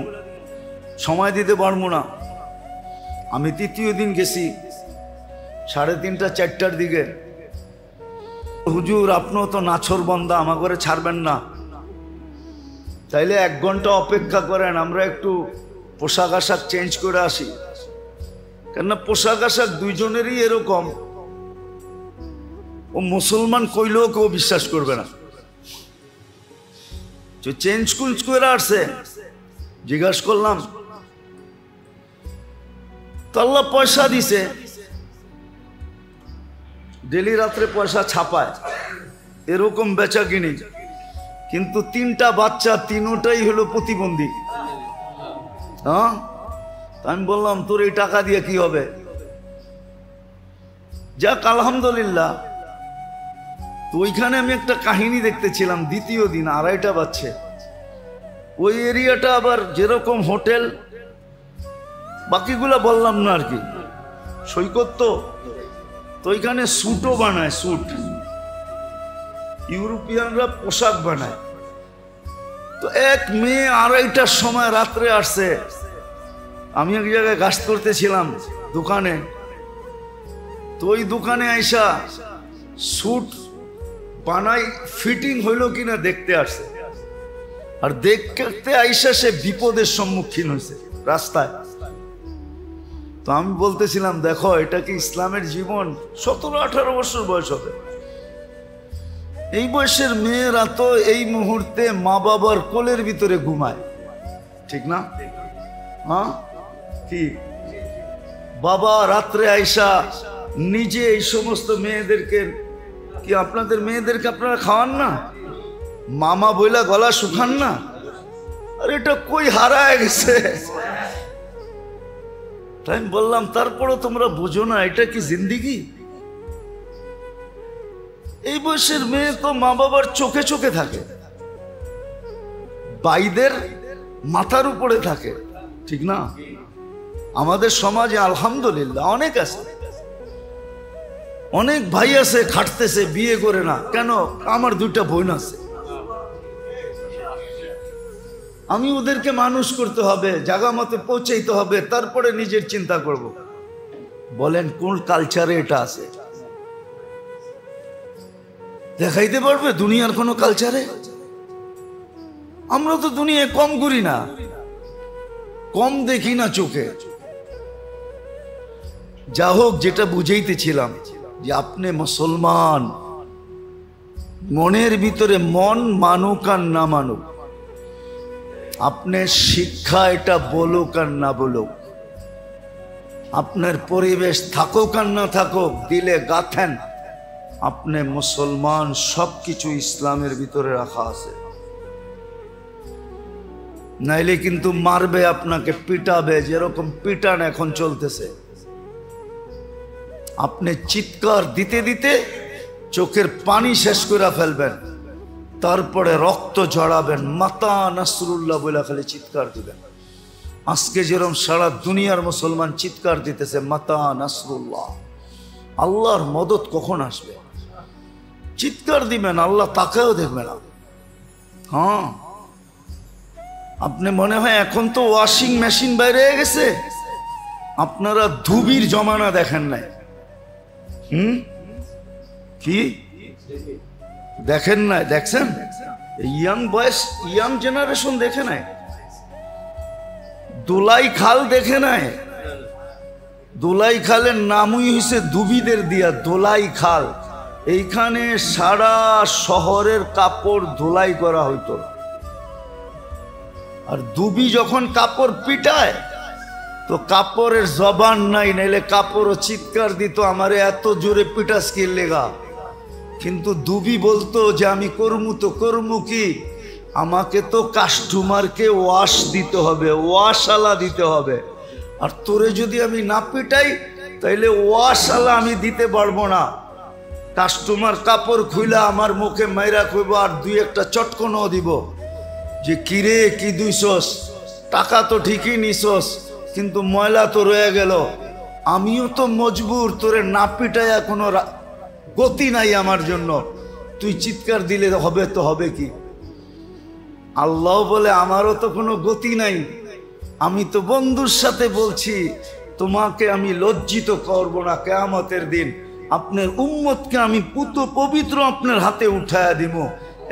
সময় দিতে পারবো না। আমি 3য় দিন গেছি 3:30-4টার দিকে। হুজুর আপনিও তো নাছর বন্দা, আমার ঘরে ছাড়বেন না, তাইলে 1 ঘন্টা অপেক্ষা করেন, আমরা একটু পোশাক আশাক চেঞ্জ করে আসি। কেননা পোশাক আশাক দুইজনেরই এরকম, ও মুসলমান কইলেও কেউ বিশ্বাস করবে না। চেঞ্জ কুঞ্জ করে আসছে। জিজ্ঞাসা করলাম, তো আল্লাহ পয়সা দিছে, ডেলি রাত্রে পয়সা ছাপায়, এরকম বেচা কিনি। কিন্তু 3টা বাচ্চা, 3টাই হলো প্রতিবন্ধী। হ্যাঁ, আমি বললাম তোর এই টাকা দিয়ে কি হবে? যাক আলহামদুলিল্লাহ, তো ওইখানে আমি একটা কাহিনী দেখতেছিলাম, দ্বিতীয় দিন 2:30 বাজছে, ওই এরিয়াটা আবার যেরকম হোটেল, বাকিগুলা বললাম না আর কি, সৈকত তো ওইখানে স্যুটও বানায়, স্যুট, ইউরোপিয়ানরা পোশাক বানায়। তো এক মেয়ে 2:30টার সময় রাত্রে আসছে, আমি এক জায়গায় কাজ করতেছিলাম দোকানে, তো ওই দোকানে আইসা স্যুট বানাই ফিটিং হইলো কিনা দেখতে আসছে, আর দেখতে আইসা সে বিপদের সম্মুখীন হয়েছে রাস্তায়। তো আমি বলতেছিলাম, দেখো এটা কি ইসলামের জীবন? 17-18 বছর বয়স হবে, এই বয়সের মেয়েরা তো এই মুহূর্তে মা বাবার কোলের ভিতরে ঘুমায়, ঠিক না? হ্যাঁ, কি বাবা রাত্রে আইসা নিজে এই সমস্ত মেয়েদেরকে, কি আপনাদের মেয়েদেরকে আপনারা খাওয়ান না? মামা বইলা গলা শুকান না? আর এটা কই হারায় গেছে? তাই আমি বললাম, তারপরও তোমরা বুঝো না এটা কি জিন্দিগি? এই বয়সের মেয়ে তো মা বাবার চোখে চোখে থাকে, ভাইদের মাথার উপরে থাকে, ঠিক না? আমাদের সমাজে আলহামদুলিল্লাহ অনেক আছে, অনেক ভাই আছে খাটতেছে, বিয়ে করে না কেন? আমার 2টা বোন আছে, আমি ওদেরকে মানুষ করতে হবে, জায়গা মতো পৌঁছাইতে হবে, তারপরে নিজের চিন্তা করব। বলেন কোন কালচারে এটা আছে? দেখাইতে পারবে দুনিয়ার কোন কালচারে? আমরা তো দুনিয়ায় কম ঘুরি না, কম দেখি না চোখে। যা হোক, যেটা বুঝাইতেছিলাম যে আপনি মুসলমান, মনের ভিতরে মন মানুক আর না মানুক, আপনার শিক্ষা এটা বলুক আর না বলুক, আপনার পরিবেশ থাকুক আর না থাকুক, দিলে গাথেন আপনি মুসলমান, সবকিছু ইসলামের ভিতরে রাখা আছে। নাইলে কিন্তু মারবে আপনাকে, পিটাবে, যেরকম পিটান এখন চলতেছে। আপনি চিৎকার দিতে দিতে চোখের পানি শেষ করে ফেলবেন, তারপরে রক্ত ঝরাবেন, মাতা নাসরুল্লাহ বলে খালি চিৎকার দিবেন। আজকে যেরকম সারা দুনিয়ার মুসলমান চিৎকার দিতেছে মাতা নাসরুল্লাহ, আল্লাহর মদত কখন আসবে? চিৎকার দিবেন, আল্লাহ তাকেও দেখবে না। হ্যাঁ, আপনি মনে হয় এখন তো ওয়াশিং মেশিন বাইরে গেছে, আপনারা ধুবির জমানা দেখেন নাই? কি দেখেন নাই? দেখছেন? ইয়াং বয়স, ইয়াং জেনারেশন দেখে নাই? দোলাই খাল দেখে নাই? দোলাই খালের নামই হয়েছে ধুবিদের দিয়া, দোলাই খাল। এইখানে সারা শহরের কাপড় ধোলাই করা হইতো, আর ধুবি যখন কাপড় পিটায় তো কাপড়ের জবান নাই, নাইলে কাপড়ও চিৎকার দিত আমারে এত জোরে পিটাস কি লেগা। কিন্তু ধুবি বলতো যে আমি করমু তো করমু কি, আমাকে তো কাস্টমারকে ওয়াশ দিতে হবে, ওয়াশালা দিতে হবে, আর তোরে যদি আমি না পিটাই তাইলে ওয়াশালা আমি দিতে পারবো না। কাস্টমার কাপড় খুইলা আমার মুখে মাইরা কইব, আর 2-1টা চটকনও দিব যে কিরে কি দুইছস, টাকা তো ঠিকই নিছস কিন্তু ময়লা তো রয়ে গেল, আমিও তো মজবুর, তোরে না পিটাইয়া কোনো গতি নাই আমার জন্য, তুই চিৎকার দিলে হবে তো হবে কি? আল্লাহ বলে আমারও তো কোনো গতি নাই, আমি তো বন্ধুর সাথে বলছি তোমাকে আমি লজ্জিত করব না, কিয়ামতের দিন আপনার উম্মতকে আমি পুত পবিত্র আপনার হাতে উঠায়া দিব,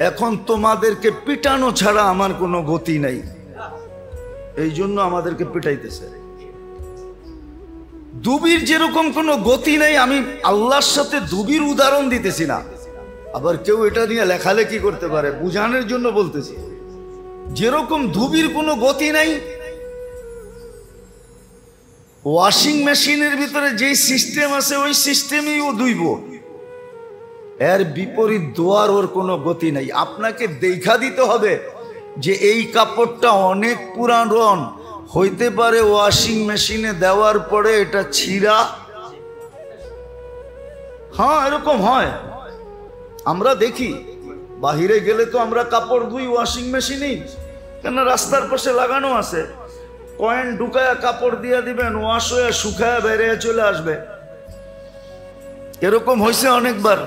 এখন তোমাদেরকে পিটানো ছাড়া আমার কোনো গতি নাই, এই জন্য আমাদেরকে পিটাইতেছে। দুবির যেরকম কোনো গতি নাই, আমি আল্লাহর সাথে দুবির উদাহরণ দিতেছি না, আবার কেউ এটা নিয়ে লেখালেখি করতে পারে, বুঝানোর জন্য বলতেছি। যেরকম ধুবির কোনো গতি নাই, ওয়াশিং মেশিনের ভিতরে যেই সিস্টেম আছে ওই সিস্টেমেই ও ধুইব, এর বিপরীত দোয়ার ওর কোনো গতি নাই। আপনাকে দেখা দিতে হবে যে এই কাপড়টা অনেক পুরান, হইতে পারে ওয়াশিং মেশিনে দেওয়ার পরে এটা ছিঁড়া, হ্যাঁ এরকম হয়, আমরা দেখি বাহিরে গেলে তো আমরা কাপড় ধুই ওয়াশিং মেশিনেই, কেন রাস্তার পাশে লাগানো আছে, কয়েন ঢুকায়া কাপড় দিয়া দিবেন, ওয়াশ হয়ে শুকায়া বেরিয়ে চলে আসবে। এরকম হয়েছে অনেকবার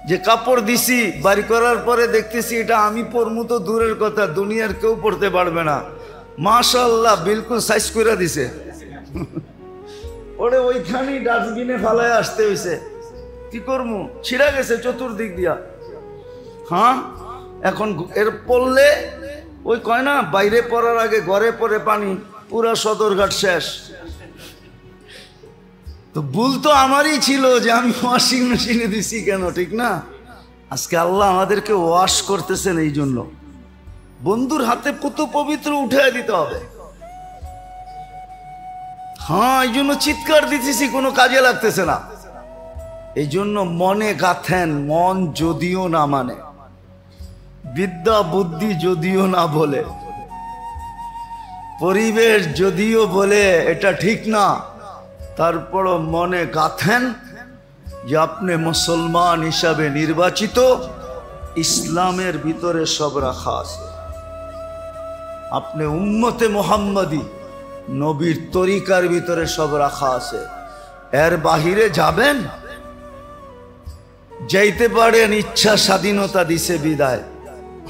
যে কাপড় দিছি, বাড়ি করার পরে দেখতেছি এটা আমি পরমু তো দূরের কথা, দুনিয়ার কেউ পড়তে পারবে না, মাশাআল্লাহ বিলকুল সাইজ করে দিছে। ওরে ওইখানেই ডাস্টবিনে ফালায় আসতে হয়েছে, কি করবো, ছিঁড়া গেছে চতুর্দিক দিয়া। হ্যাঁ, এখন এর পড়লে ওই কয় না বাইরে পড়ার আগে ঘরে পড়ে পানি, পুরা সদরঘাট শেষ। তো ভুল তো আমারই ছিল যে আমি ওয়াশিং মেশিনে দিছি কেন, ঠিক না? আজকে আল্লাহ আমাদেরকে ওয়াশ করতেছেন এই জন্য। বন্ধুর হাতে পুতু পবিত্র উঠে দিতে হবে। হ্যাঁ, এই জন্য চিৎকার দিতেছি, কোনো কাজে লাগতেছে না। এই জন্য মনে গাথেন, মন যদিও না মানে, বিদ্যা বুদ্ধি যদিও না বলে, পরিবেশ যদিও বলে এটা ঠিক না, তারপরও মনে গাথেন যে আপনি মুসলমান হিসাবে নির্বাচিত, ইসলামের ভিতরে সব রাখা আছে, আপনি উম্মতে মুহাম্মাদি, নবীর তরিকার ভিতরে সব রাখা আছে। এর বাহিরে যাবেন, যাইতে পারেন, ইচ্ছা স্বাধীনতা দিছে বিদায়,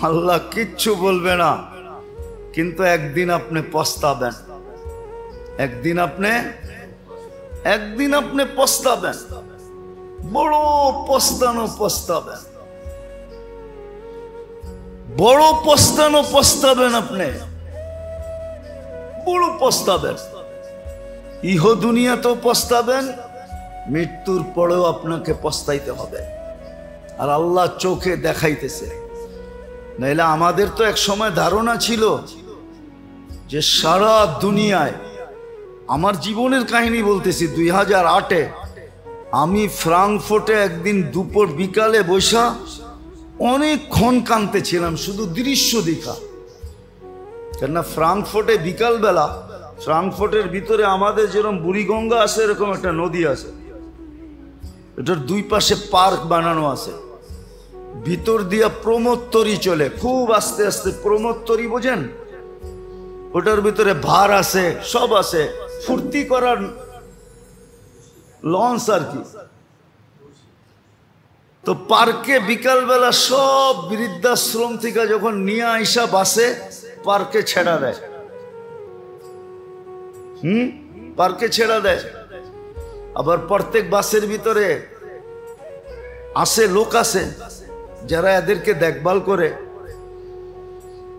আল্লাহ কিচ্ছু বলবে না, কিন্তু একদিন আপনি পস্তাবেন, একদিন আপনি পস্তাবেন, বড় পস্তাবেন, বড় পস্তাবেন, আপনি বড় পস্তাবেন। ইহ দুনিয়াতেও পস্তাবেন, মৃত্যুর পরেও আপনাকে পস্তাইতে হবে। আর আল্লাহ চোখে দেখাইতেছে। নাইলে আমাদের তো এক সময় ধারণা ছিল যে সারা দুনিয়ায়, আমার জীবনের কাহিনী বলতেছি, 2008-এ আমি ফ্রাঙ্কফুর্টে একদিন দুপুর বিকালে বসা অনেকক্ষণ কাঁদতেছিলাম, শুধু দৃশ্য দেখা। কেননা ফ্রাঙ্কফুর্টে বিকালবেলা, ফ্রাঙ্কফুর্টের ভিতরে আমাদের যেরকম বুড়িগঙ্গা আছে এরকম একটা নদী আছে, এটার দুই পাশে পার্ক বানানো আছে, ভিতর দিয়া প্রমোত্তরি চলে, খুব আস্তে আস্তে প্রমোত্তরি বোঝেন, ওটার ভিতরে ভার আছে, সব আছে, ফুর্তি করার লঞ্চ আর কি। তো পার্কে বিকালবেলা সব বৃদ্ধাশ্রম থেকে যখন নিয়ে আইসা বাসে পার্কে ছেড়া দেয়, পার্কে ছেড়া দেয়। আবার প্রত্যেক বাসের ভিতরে আসে লোক আছে যারা এদেরকে দেখভাল করে।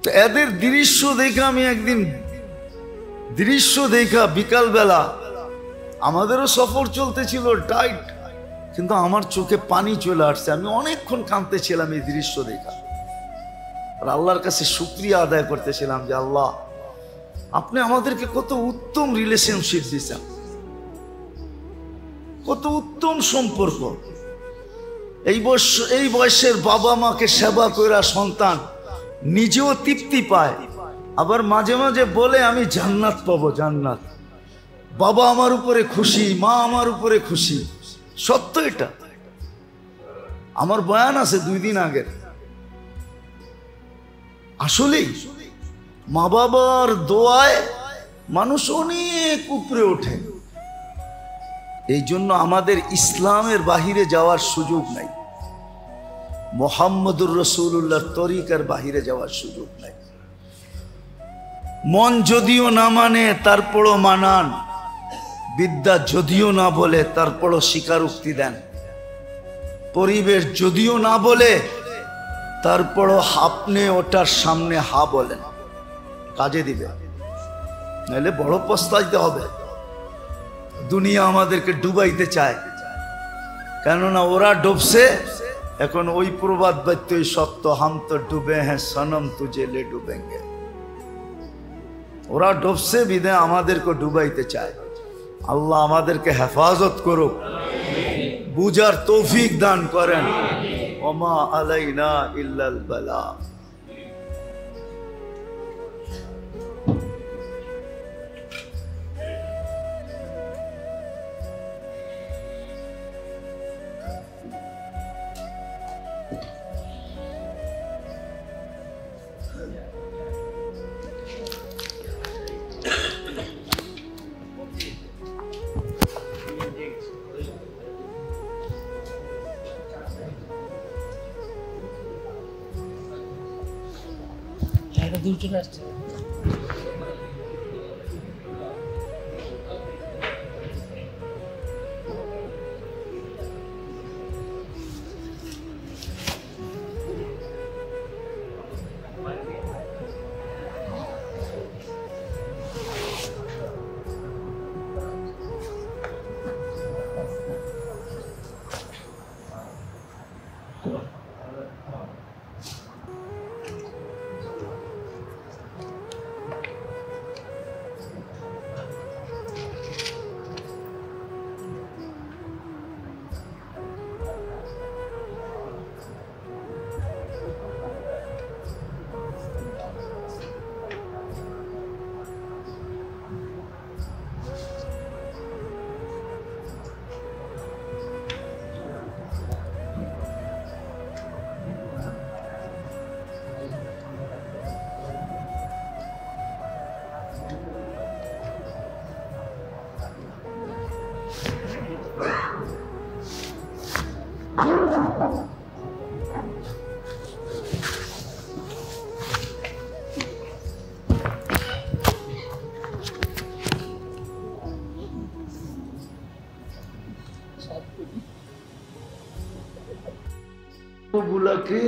তো এদের দৃশ্য দেখা আমি একদিন বিকালবেলা, আমাদেরও সফর চলতেছিল টাইট, কিন্তু আমার চোখে পানি চলে আসছে, আমি অনেকক্ষণ কাঁদতেছিলাম এই দৃশ্য দেখা। আর আল্লাহর কাছে শুকরিয়া আদায় করতেছিলাম যে আল্লাহ, আপনি আমাদেরকে কত উত্তম রিলেশনশিপ দিয়েছেন, কত উত্তম সম্পর্ক। এই বয়সের বাবা মাকে সেবা কইরা সন্তান নিজেও তৃপ্তি পায়, আবার মাঝে মাঝে বলে আমি জান্নাত পাবো, জান্নাত। বাবা আমার উপরে খুশি, মা আমার উপরে খুশি, সত্য এটা। আমার বয়ান আছে 2 দিন আগের। আসলেই মা বাবার দোয়ায় মানুষ অনেক উপরে ওঠে। এই জন্য আমাদের ইসলামের বাহিরে যাওয়ার সুযোগ নাই, মুহাম্মদুর রাসূলুল্লাহর তরিকার বাহিরে যাওয়ার সুযোগ নাই। মন যদিও না মানে তারপরও মানান, বিদ্যা যদিও না বলে তারপরও স্বীকারোক্তি দেন, পরিবেশ যদিও না বলে তারপরও আপনি ওটার সামনে হা বলেন, কাজে দিবে, নাহলে বড় পস্তাইতে হবে। দুনিয়া আমাদেরকে ডুবাইতে চায়, কেননা ওরা ডুবছে। এখন ওই প্রবাদ বাক্যই সত্য, হাম তো ডুবে হ্যাঁ সনম তুঝে লে ডুবেঙ্গে। ওরা ডুবছে বিধায় আমাদেরকে ডুবাইতে চায়। আল্লাহ আমাদেরকে হেফাজত করুক, বুঝার তৌফিক দান করেন। ওমা আলাইনা ইল্লাল বালা। দূর চলে আসছে। গুলাকে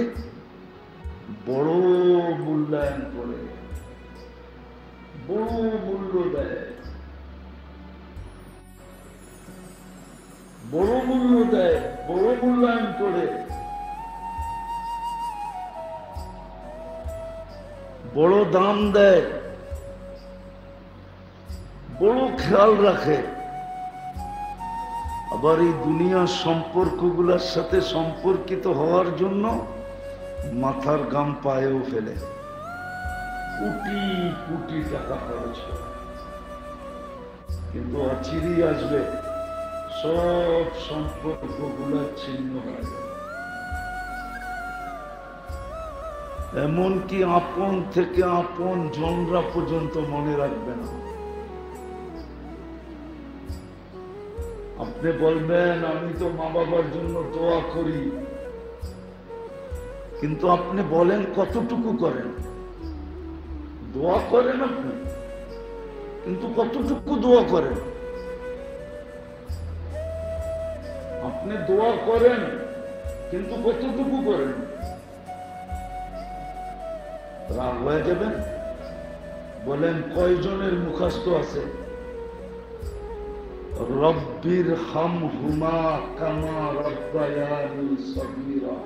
বড় মূল্যায়ন করে, বড় মূল্য দেয়, বড় মূল্য দেয়, বড় মূল্যায়ন করে, বড় দাম দেয়, বড় খেয়াল রাখে। আবার এই দুনিয়ার সম্পর্কগুলোর সাথে সম্পর্কিত হওয়ার জন্য মাথার গাম পায়েও ফেলে, কোটি কোটি টাকা খরচ করে, কিন্তু অচিরেই আসবে সব সম্পর্কগুলো ছিন্ন হয়ে যাবে। এমনকি আপন থেকে আপন জনরা পর্যন্ত মনে রাখবে না। আপনি বলবেন আমি তো মা বাবার জন্য দোয়া করি, কিন্তু আপনি বলেন কতটুকু করেন? দোয়া করেন আপনি, কিন্তু কতটুকু দোয়া করেন? আপনি দোয়া করেন, কিন্তু কতটুকু করেন? রাগ হয়ে যাবেন? বলেন কয়জনের মুখস্থ আছে রব্বির হামহুমা কামা রাব্বায়ানি সগীরা?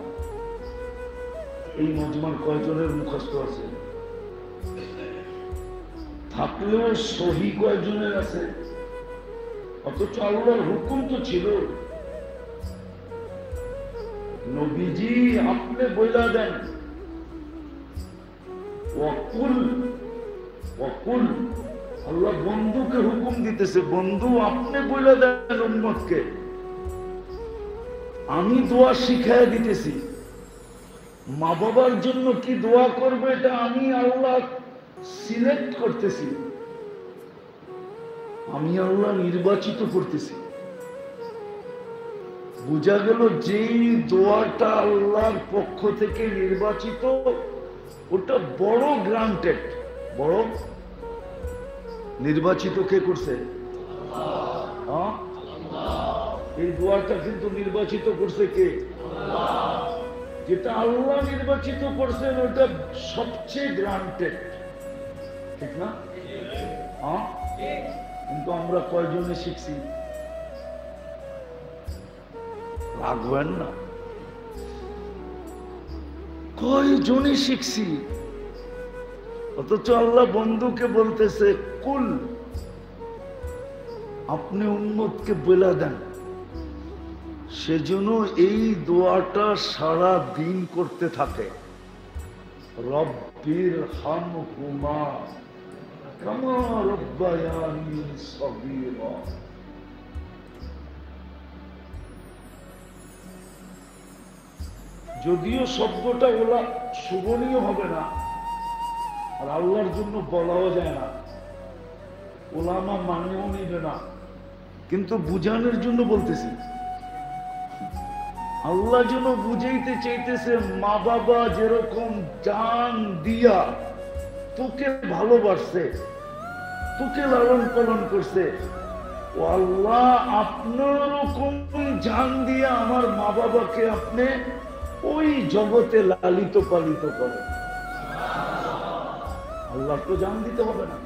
এই মজমার কয়জনের মুখস্থ আছে? থাকলেও সহি কয়জনের আছে? অথচ আল্লাহর হুকুম তো ছিল, নবীজি আপনি বইলা দেন ওয়াকুল ওয়াকুল, আল্লাহ বন্ধুকে হুকুম দিতেছে, বন্ধু আপনি বইলা দেন উম্মতকে, আমি দোয়া শিখায় দিতেছি। মা বাবার জন্য কি দোয়া করবে এটা আমি আল্লাহ সিলেক্ট করতেছি, আমি আল্লাহ নির্বাচিত করতেছি। বোঝা গেল যেই দোয়াটা আল্লাহর পক্ষ থেকে নির্বাচিত ওটা বড় গ্রান্টেড। বড় নির্বাচিত কে করছে? এই দোয়াটা কিন্তু নির্বাচিত করছে কে? যেটা আল্লাহ নির্বাচিত করছেন ওটা সবচেয়ে গ্রান্টেড, ঠিক না? কিন্তু আমরা কয়জনে শিখছি? রাখবেন না, কয়জনে শিখছি? অথচ আল্লাহ বন্ধুকে বলতেছে কুল, আপনি উম্মতকে বলে দেন। সেজন্য এই দোয়াটা সারা দিন করতে থাকে, রব্বির হামহুমা কামা রাব্বায়ানি সগীরা। যদিও শব্দটা ওলা শোভনীয় হবে না, আর আল্লাহর জন্য বলাও যায় না, ওলামা মানেও নিবে না, কিন্তু বুঝানোর জন্য বলতেছি। আল্লাহ যেন বুঝাইতে চাইতেছে মা বাবা যেরকম জান দিয়া তোকে ভালোবাসছে, তোকে লালন পালন করছে। ও আল্লাহ, আপনার রকম জান দিয়ে আমার মা বাবাকে আপনি ওই জগতে লালিত পালিত করেন। আল্লাহ তো জান দিতে হবে না।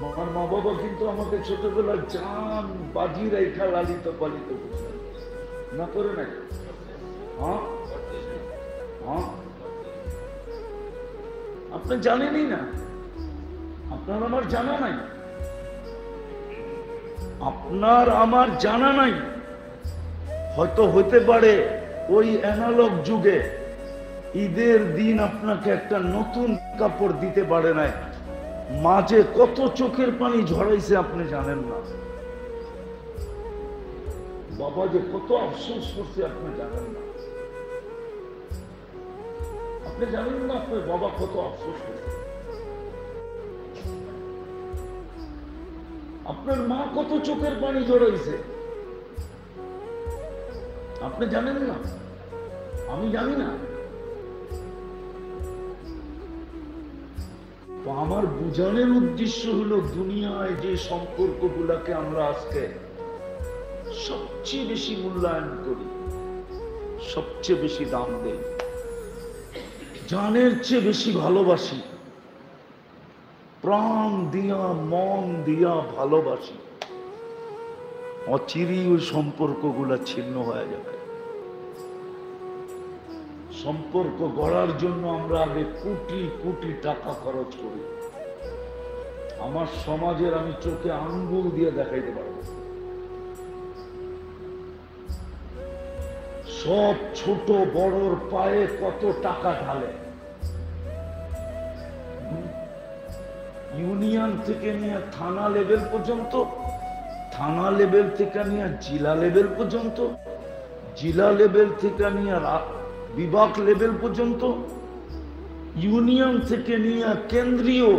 আমার মা বাবা কিন্তু আমাকে ছোটবেলা জান বাজি রেখা লালিত পালিত করছে, না করে নাই? হ্যাঁ হ্যাঁ, আপনি জানেনই না, আপনার আমার জানা নাই, আপনার আমার জানা নাই। হয়তো হতে পারে ওই অ্যানালগ যুগে ঈদের দিন আপনাকে একটা নতুন কাপড় দিতে পারে নাই, মাঝে কত চোখের পানি ঝরাইছে আপনি জানেন না। বাবা যে কত আফসোস করছে আপনি জানেন না, আপনি জানেন না আপনার বাবা কত আফসোস করছে। আপনার মা কত চোখের পানি ঝরাইছে আপনি জানেন না, আমি জানি না। তো আমার বুঝানোর উদ্দেশ্য হলো, দুনিয়ায় যে সম্পর্কগুলোকে আমরা আজকে সবচেয়ে বেশি মূল্যায়ন করি, সবচেয়ে বেশি দাম দেই, জানের চেয়ে বেশি ভালোবাসি, প্রাণ দিয়া মন দিয়া ভালোবাসি, অচিরেই ওই সম্পর্কগুলা ছিন্ন হয়ে যাবে। সম্পর্ক গড়ার জন্য আমরা আগে কোটি কোটি টাকা খরচ করি। আমার সমাজের আমি চোখে আঙ্গুল দিয়ে দেখাইতে পারব, সব ছোট বড়র পায়ে কত টাকা ঢালে। ইউনিয়ন থেকে নিয়ে থানা লেভেল পর্যন্ত, থানা লেভেল থেকে নিয়ে জেলা লেভেল পর্যন্ত, জেলা লেভেল থেকে নিয়ে বিভাগ লেভেল পর্যন্ত, ইউনিয়ন থেকে নিয়ে কেন্দ্রীয়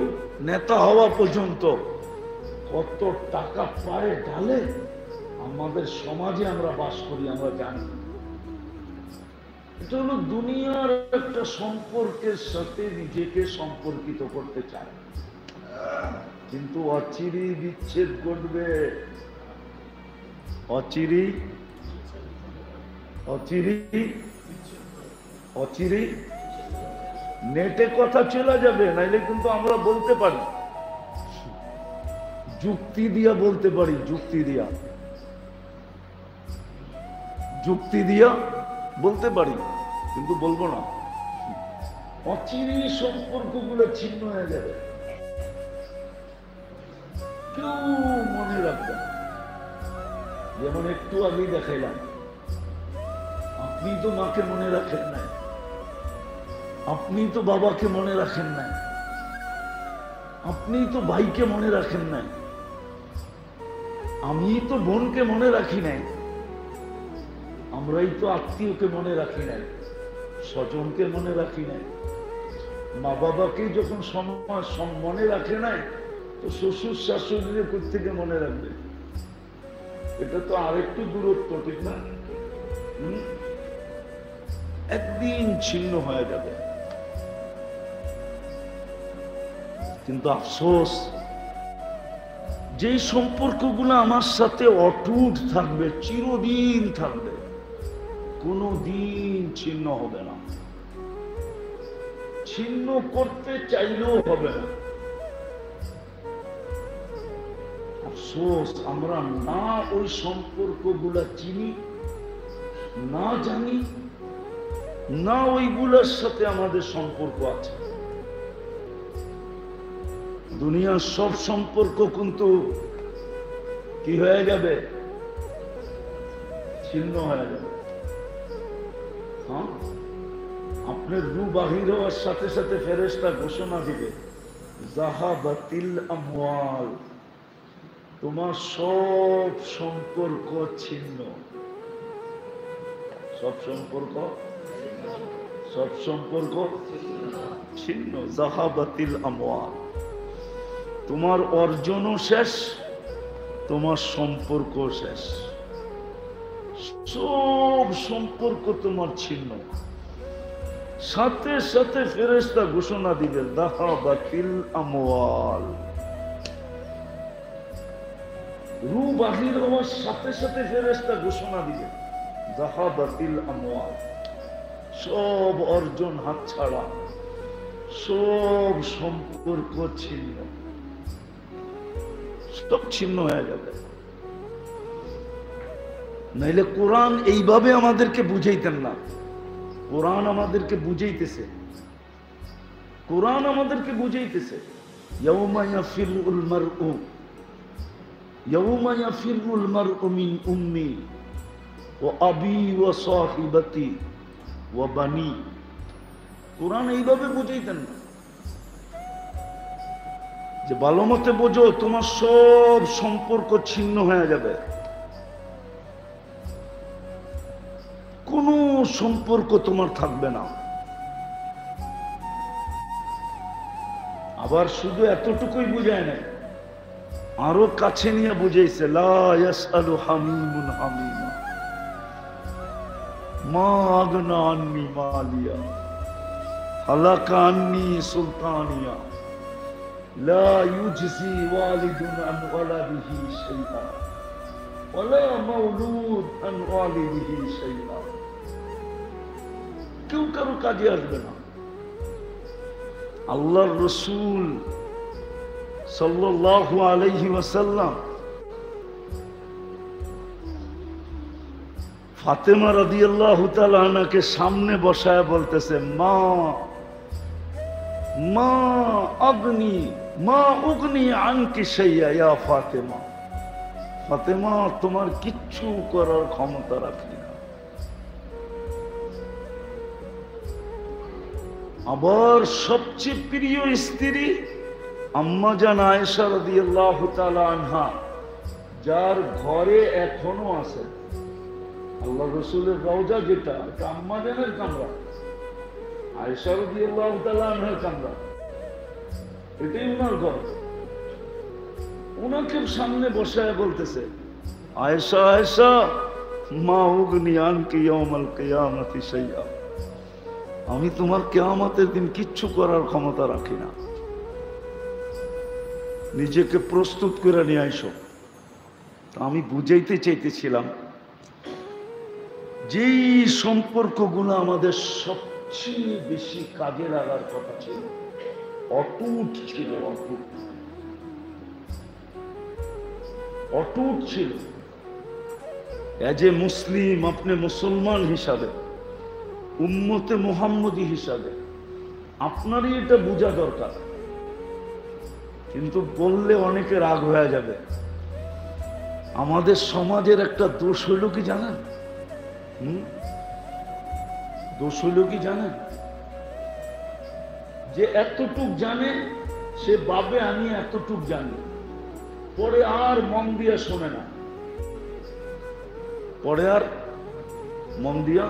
নেতা হওয়া পর্যন্ত কত টাকা পায়ে ঢালে আমাদের সমাজে আমরা বাস করি, আমরা জানি। এটা হলো দুনিয়ার একটা সম্পর্কের সাথে নিজেকে সম্পর্কিত করতে চায়, কিন্তু অচিরেই বিচ্ছেদ ঘটবে, অচিরেই অচিরেই অচিরেই নেটে কথা চলে যাবে। নাইলে কিন্তু আমরা বলতে পারি, যুক্তি দিয়া বলতে পারি, যুক্তি দিয়া, যুক্তি দিয়া বলতে পারি, কিন্তু বলবো না। অচিরেই সম্পর্কগুলো ছিন্ন হয়ে যাবে, কেউ মনে রাখবে না। যেমন একটু আগেই দেখাইলাম, আপনি তো মাকে মনে রাখেন নাই, আপনি তো বাবাকে মনে রাখেন নাই, আপনি তো ভাইকে মনে রাখেন নাই, আমি তো বোনকে মনে রাখি নাই, আমরাই তো আত্মীয়কে মনে রাখি নাই, স্বজনকে মনে রাখি নাই। মা বাবাকে যখন মনে রাখে নাই, তো শ্বশুর শাশুড়ির কোত্থেকে মনে রাখবে? এটা তো আরেকটু দূরত্ব, ঠিক না? একদিন ছিন্ন হয়ে যাবে। কিন্তু আফসোস, যেই সম্পর্কগুলো আমার সাথে অটুট থাকবে, চিরদিন থাকবে, কোনদিন ছিন্ন হবে না, ছিন্ন করতে চাইলেও হবে না। আফসোস, আমরা না ওই সম্পর্কগুলা চিনি, না জানি, না ওইগুলোর সাথে আমাদের সম্পর্ক আছে। দুনিয়ার সব সম্পর্ক কিন্তু কি হয়ে যাবে? ছিন্ন হয়ে যাবে। হ্যাঁ, আপনার রূহ বাহির হওয়ার সাথে সাথে ফেরেশতা ঘোষণা দিবে, যাহাবাতিল আমওয়াল, তোমার সব সম্পর্ক ছিন্ন। সব সম্পর্ক, সব সম্পর্ক ছিন্ন। যাহাবাতিল আমওয়াল, তোমার অর্জনও শেষ, তোমার সম্পর্ক শেষ, সব সম্পর্ক তোমার ছিন্ন। সাথে সাথে ফেরেশতা ঘোষণা দিবে যাহাবাতিল আমওয়াল। রূহ বাহির হওয়ার সাথে সাথে ফেরেশতা ঘোষণা দিবে যাহাবাতিল আমওয়াল। সব অর্জন হাতছাড়া, সব সম্পর্ক ছিন্ন, সব ছিন্ন হয়ে যাবে। নাইলে কোরআন এইভাবে আমাদেরকে বুঝাইতেন না। কোরআন আমাদেরকে বুঝাইতেছে, কোরআন আমাদেরকে বুঝাইতেছে ইয়াউমা ইয়াফিরুল মারউ, ইয়াউমা ইয়াফিরুল মারউ মিন উম্মি ওয়া আবি ওয়া সাহিবাতি ওয়া বানি। কোরআন এইভাবে বুঝাইতেন না যে ভালো মতে বোঝো, তোমার সব সম্পর্ক ছিন্ন হয়ে যাবে, কোনো সম্পর্ক তোমার থাকবে না। আবার শুধু এতটুকুই বুঝায় না, আরো কাছে নিয়ে বুঝাইছে লা ইয়াসআলু হামিমুন হামিমা মা আগনা আন্নি মালিয়া হালাকা আন্নি সুলতানিয়া লা ইউজজি ওয়ালিদুন আন ওয়ালাদিহি শাইআ ওয়ালা মাউলুদ আন ওয়ালিদিহি শাইআ। কেউ কারো কাজে আসবে না। আল্লাহর রাসূল সাল্লাল্লাহু আলাইহি ওয়াসাল্লাম ফাতেমা রাদিয়াল্লাহু তাআলা আনহাকে সামনে বসায় বলতেছে মা মা আগনি মা উগনি আনকি শাইয়া ইয়া ফাতেমা। ফাতেমা, তোমার কিচ্ছু করার ক্ষমতা রাখি না। আবার সবচেয়ে প্রিয় স্ত্রী আম্মা জান আয়েশা রাদিয়াল্লাহু তাআলা আনহা, যার ঘরে এখনো আছে আল্লাহ রাসূলের রওজা, যেটা এটা আম্মা জানের কামরা, আয়েশা রাদিয়াল্লাহু তাআলা আনহার কামরা, এটাই ওনার ঘর। ওনাকে সামনে বসায় বলতেছে আয়েশা আয়েশা মা উগনি আনকি ইয়াউমাল কিয়ামতি শাইআ, আমি তোমার কিয়ামতের দিন কিচ্ছু করার ক্ষমতা রাখি না। নিজেকে প্রস্তুত করে নিয়ে আইসো। আমি বুঝাইতে চাইতেছিলাম যেই সম্পর্কগুলো আমাদের সবচেয়ে বেশি কাজে লাগার কথা ছিল, অটুট ছিল, অটুট অটুট ছিল। এজ এ মুসলিম, আপনি মুসলমান হিসাবে, উম্মতে মুহাম্মদী হিসাবে আপনারই এটা বোঝা দরকার। কিন্তু বললে অনেকে রাগ হয়ে যাবে। আমাদের সমাজের একটা দোষ হইল কি জানেন? দোষ হইল কি জানেন? যে এতটুক জানে সে ভাবে আমি এতটুক জানি, পরে আর মন দিয়া শোনে না, পরে আর মন দিয়া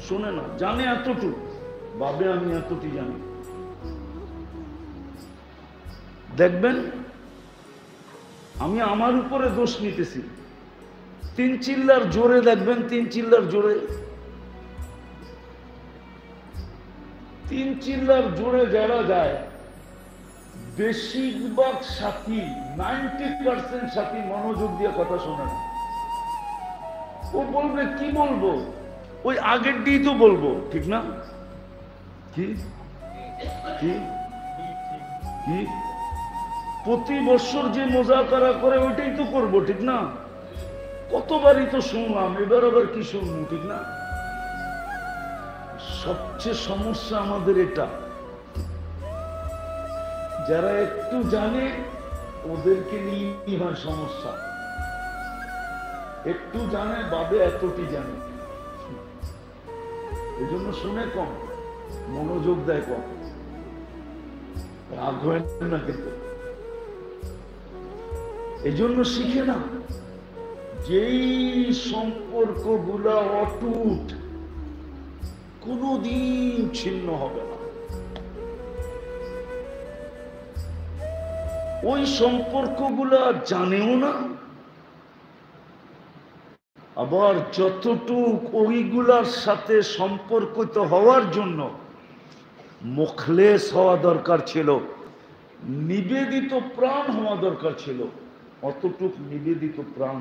শোনে না। জানে এতটুক, ভাবে আমি এতটি জানি। দেখবেন আমি আমার উপরে দোষ নিতেছি, তিন চিল্লার জোরে, দেখবেন তিন চিল্লার জোরে, তিন চিল্লার জোরে যারা যায়, বেশিরভাগ সাথী 90% সাথী মনোযোগ দিয়ে কথা শোনে না। ও বলবে কি বলবো, ওই আগের দিই তো বলবো, ঠিক না? কি কি কি প্রতি বছর যে মোজাকারা করে ওইটাই তো করবো, ঠিক না? কতবারই তো শুনলাম, এবার আবার কি শুনবো, ঠিক না? সবচেয়ে সমস্যা আমাদের এটা, যারা একটু জানে ওদেরকে নিয়ে হয় সমস্যা। একটু জানে ভাবে এতটি জানে, এই জন্য শুনে কম, মনোযোগ দেয় কম। রাগ হয় না কিন্তু, এই জন্য শিখে না। যেই সম্পর্ক গুলা অটুট, কোনদিন ছিন্ন হবে না, ওই সম্পর্কগুলা জানেও না, আবার যতটুক ওইগুলার সাথে সম্পর্কিত হওয়ার জন্য মুখলেস হওয়া দরকার ছিল, নিবেদিত প্রাণ হওয়া দরকার ছিল, অতটুক নিবেদিত প্রাণ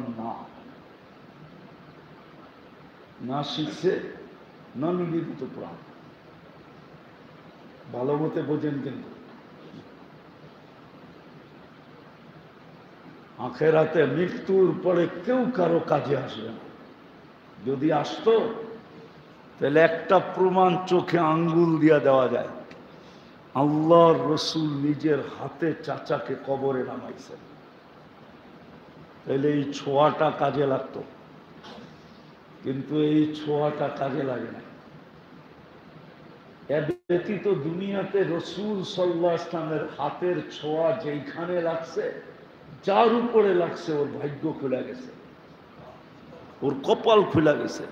না শিখছে, না নিবেদিত প্রাণ। ভালো মতে বোঝেন কিন্তু আখেরাতে মৃত্যুর পরে কেউ কারো কাজে আসবে না। যদি আসতো তাহলে একটা প্রমাণ চোখে আঙ্গুল দিয়া দেওয়া যায়, আল্লাহর রসুল নিজের হাতে চাচাকে কবরে নামাইছেন, তাহলে এই ছোঁয়াটা কাজে লাগতো। কিন্তু এই ছোঁয়াটা কাজে লাগে না। এর ব্যতীত দুনিয়াতে রসুল সাল্লাল্লাহু আলাইহি ওয়াসাল্লামের হাতের ছোঁয়া যেইখানে লাগছে, যার উপরে লাগছে, ওর ভাগ্য খুলে গেছে, ওর কপাল খুলে গেছে।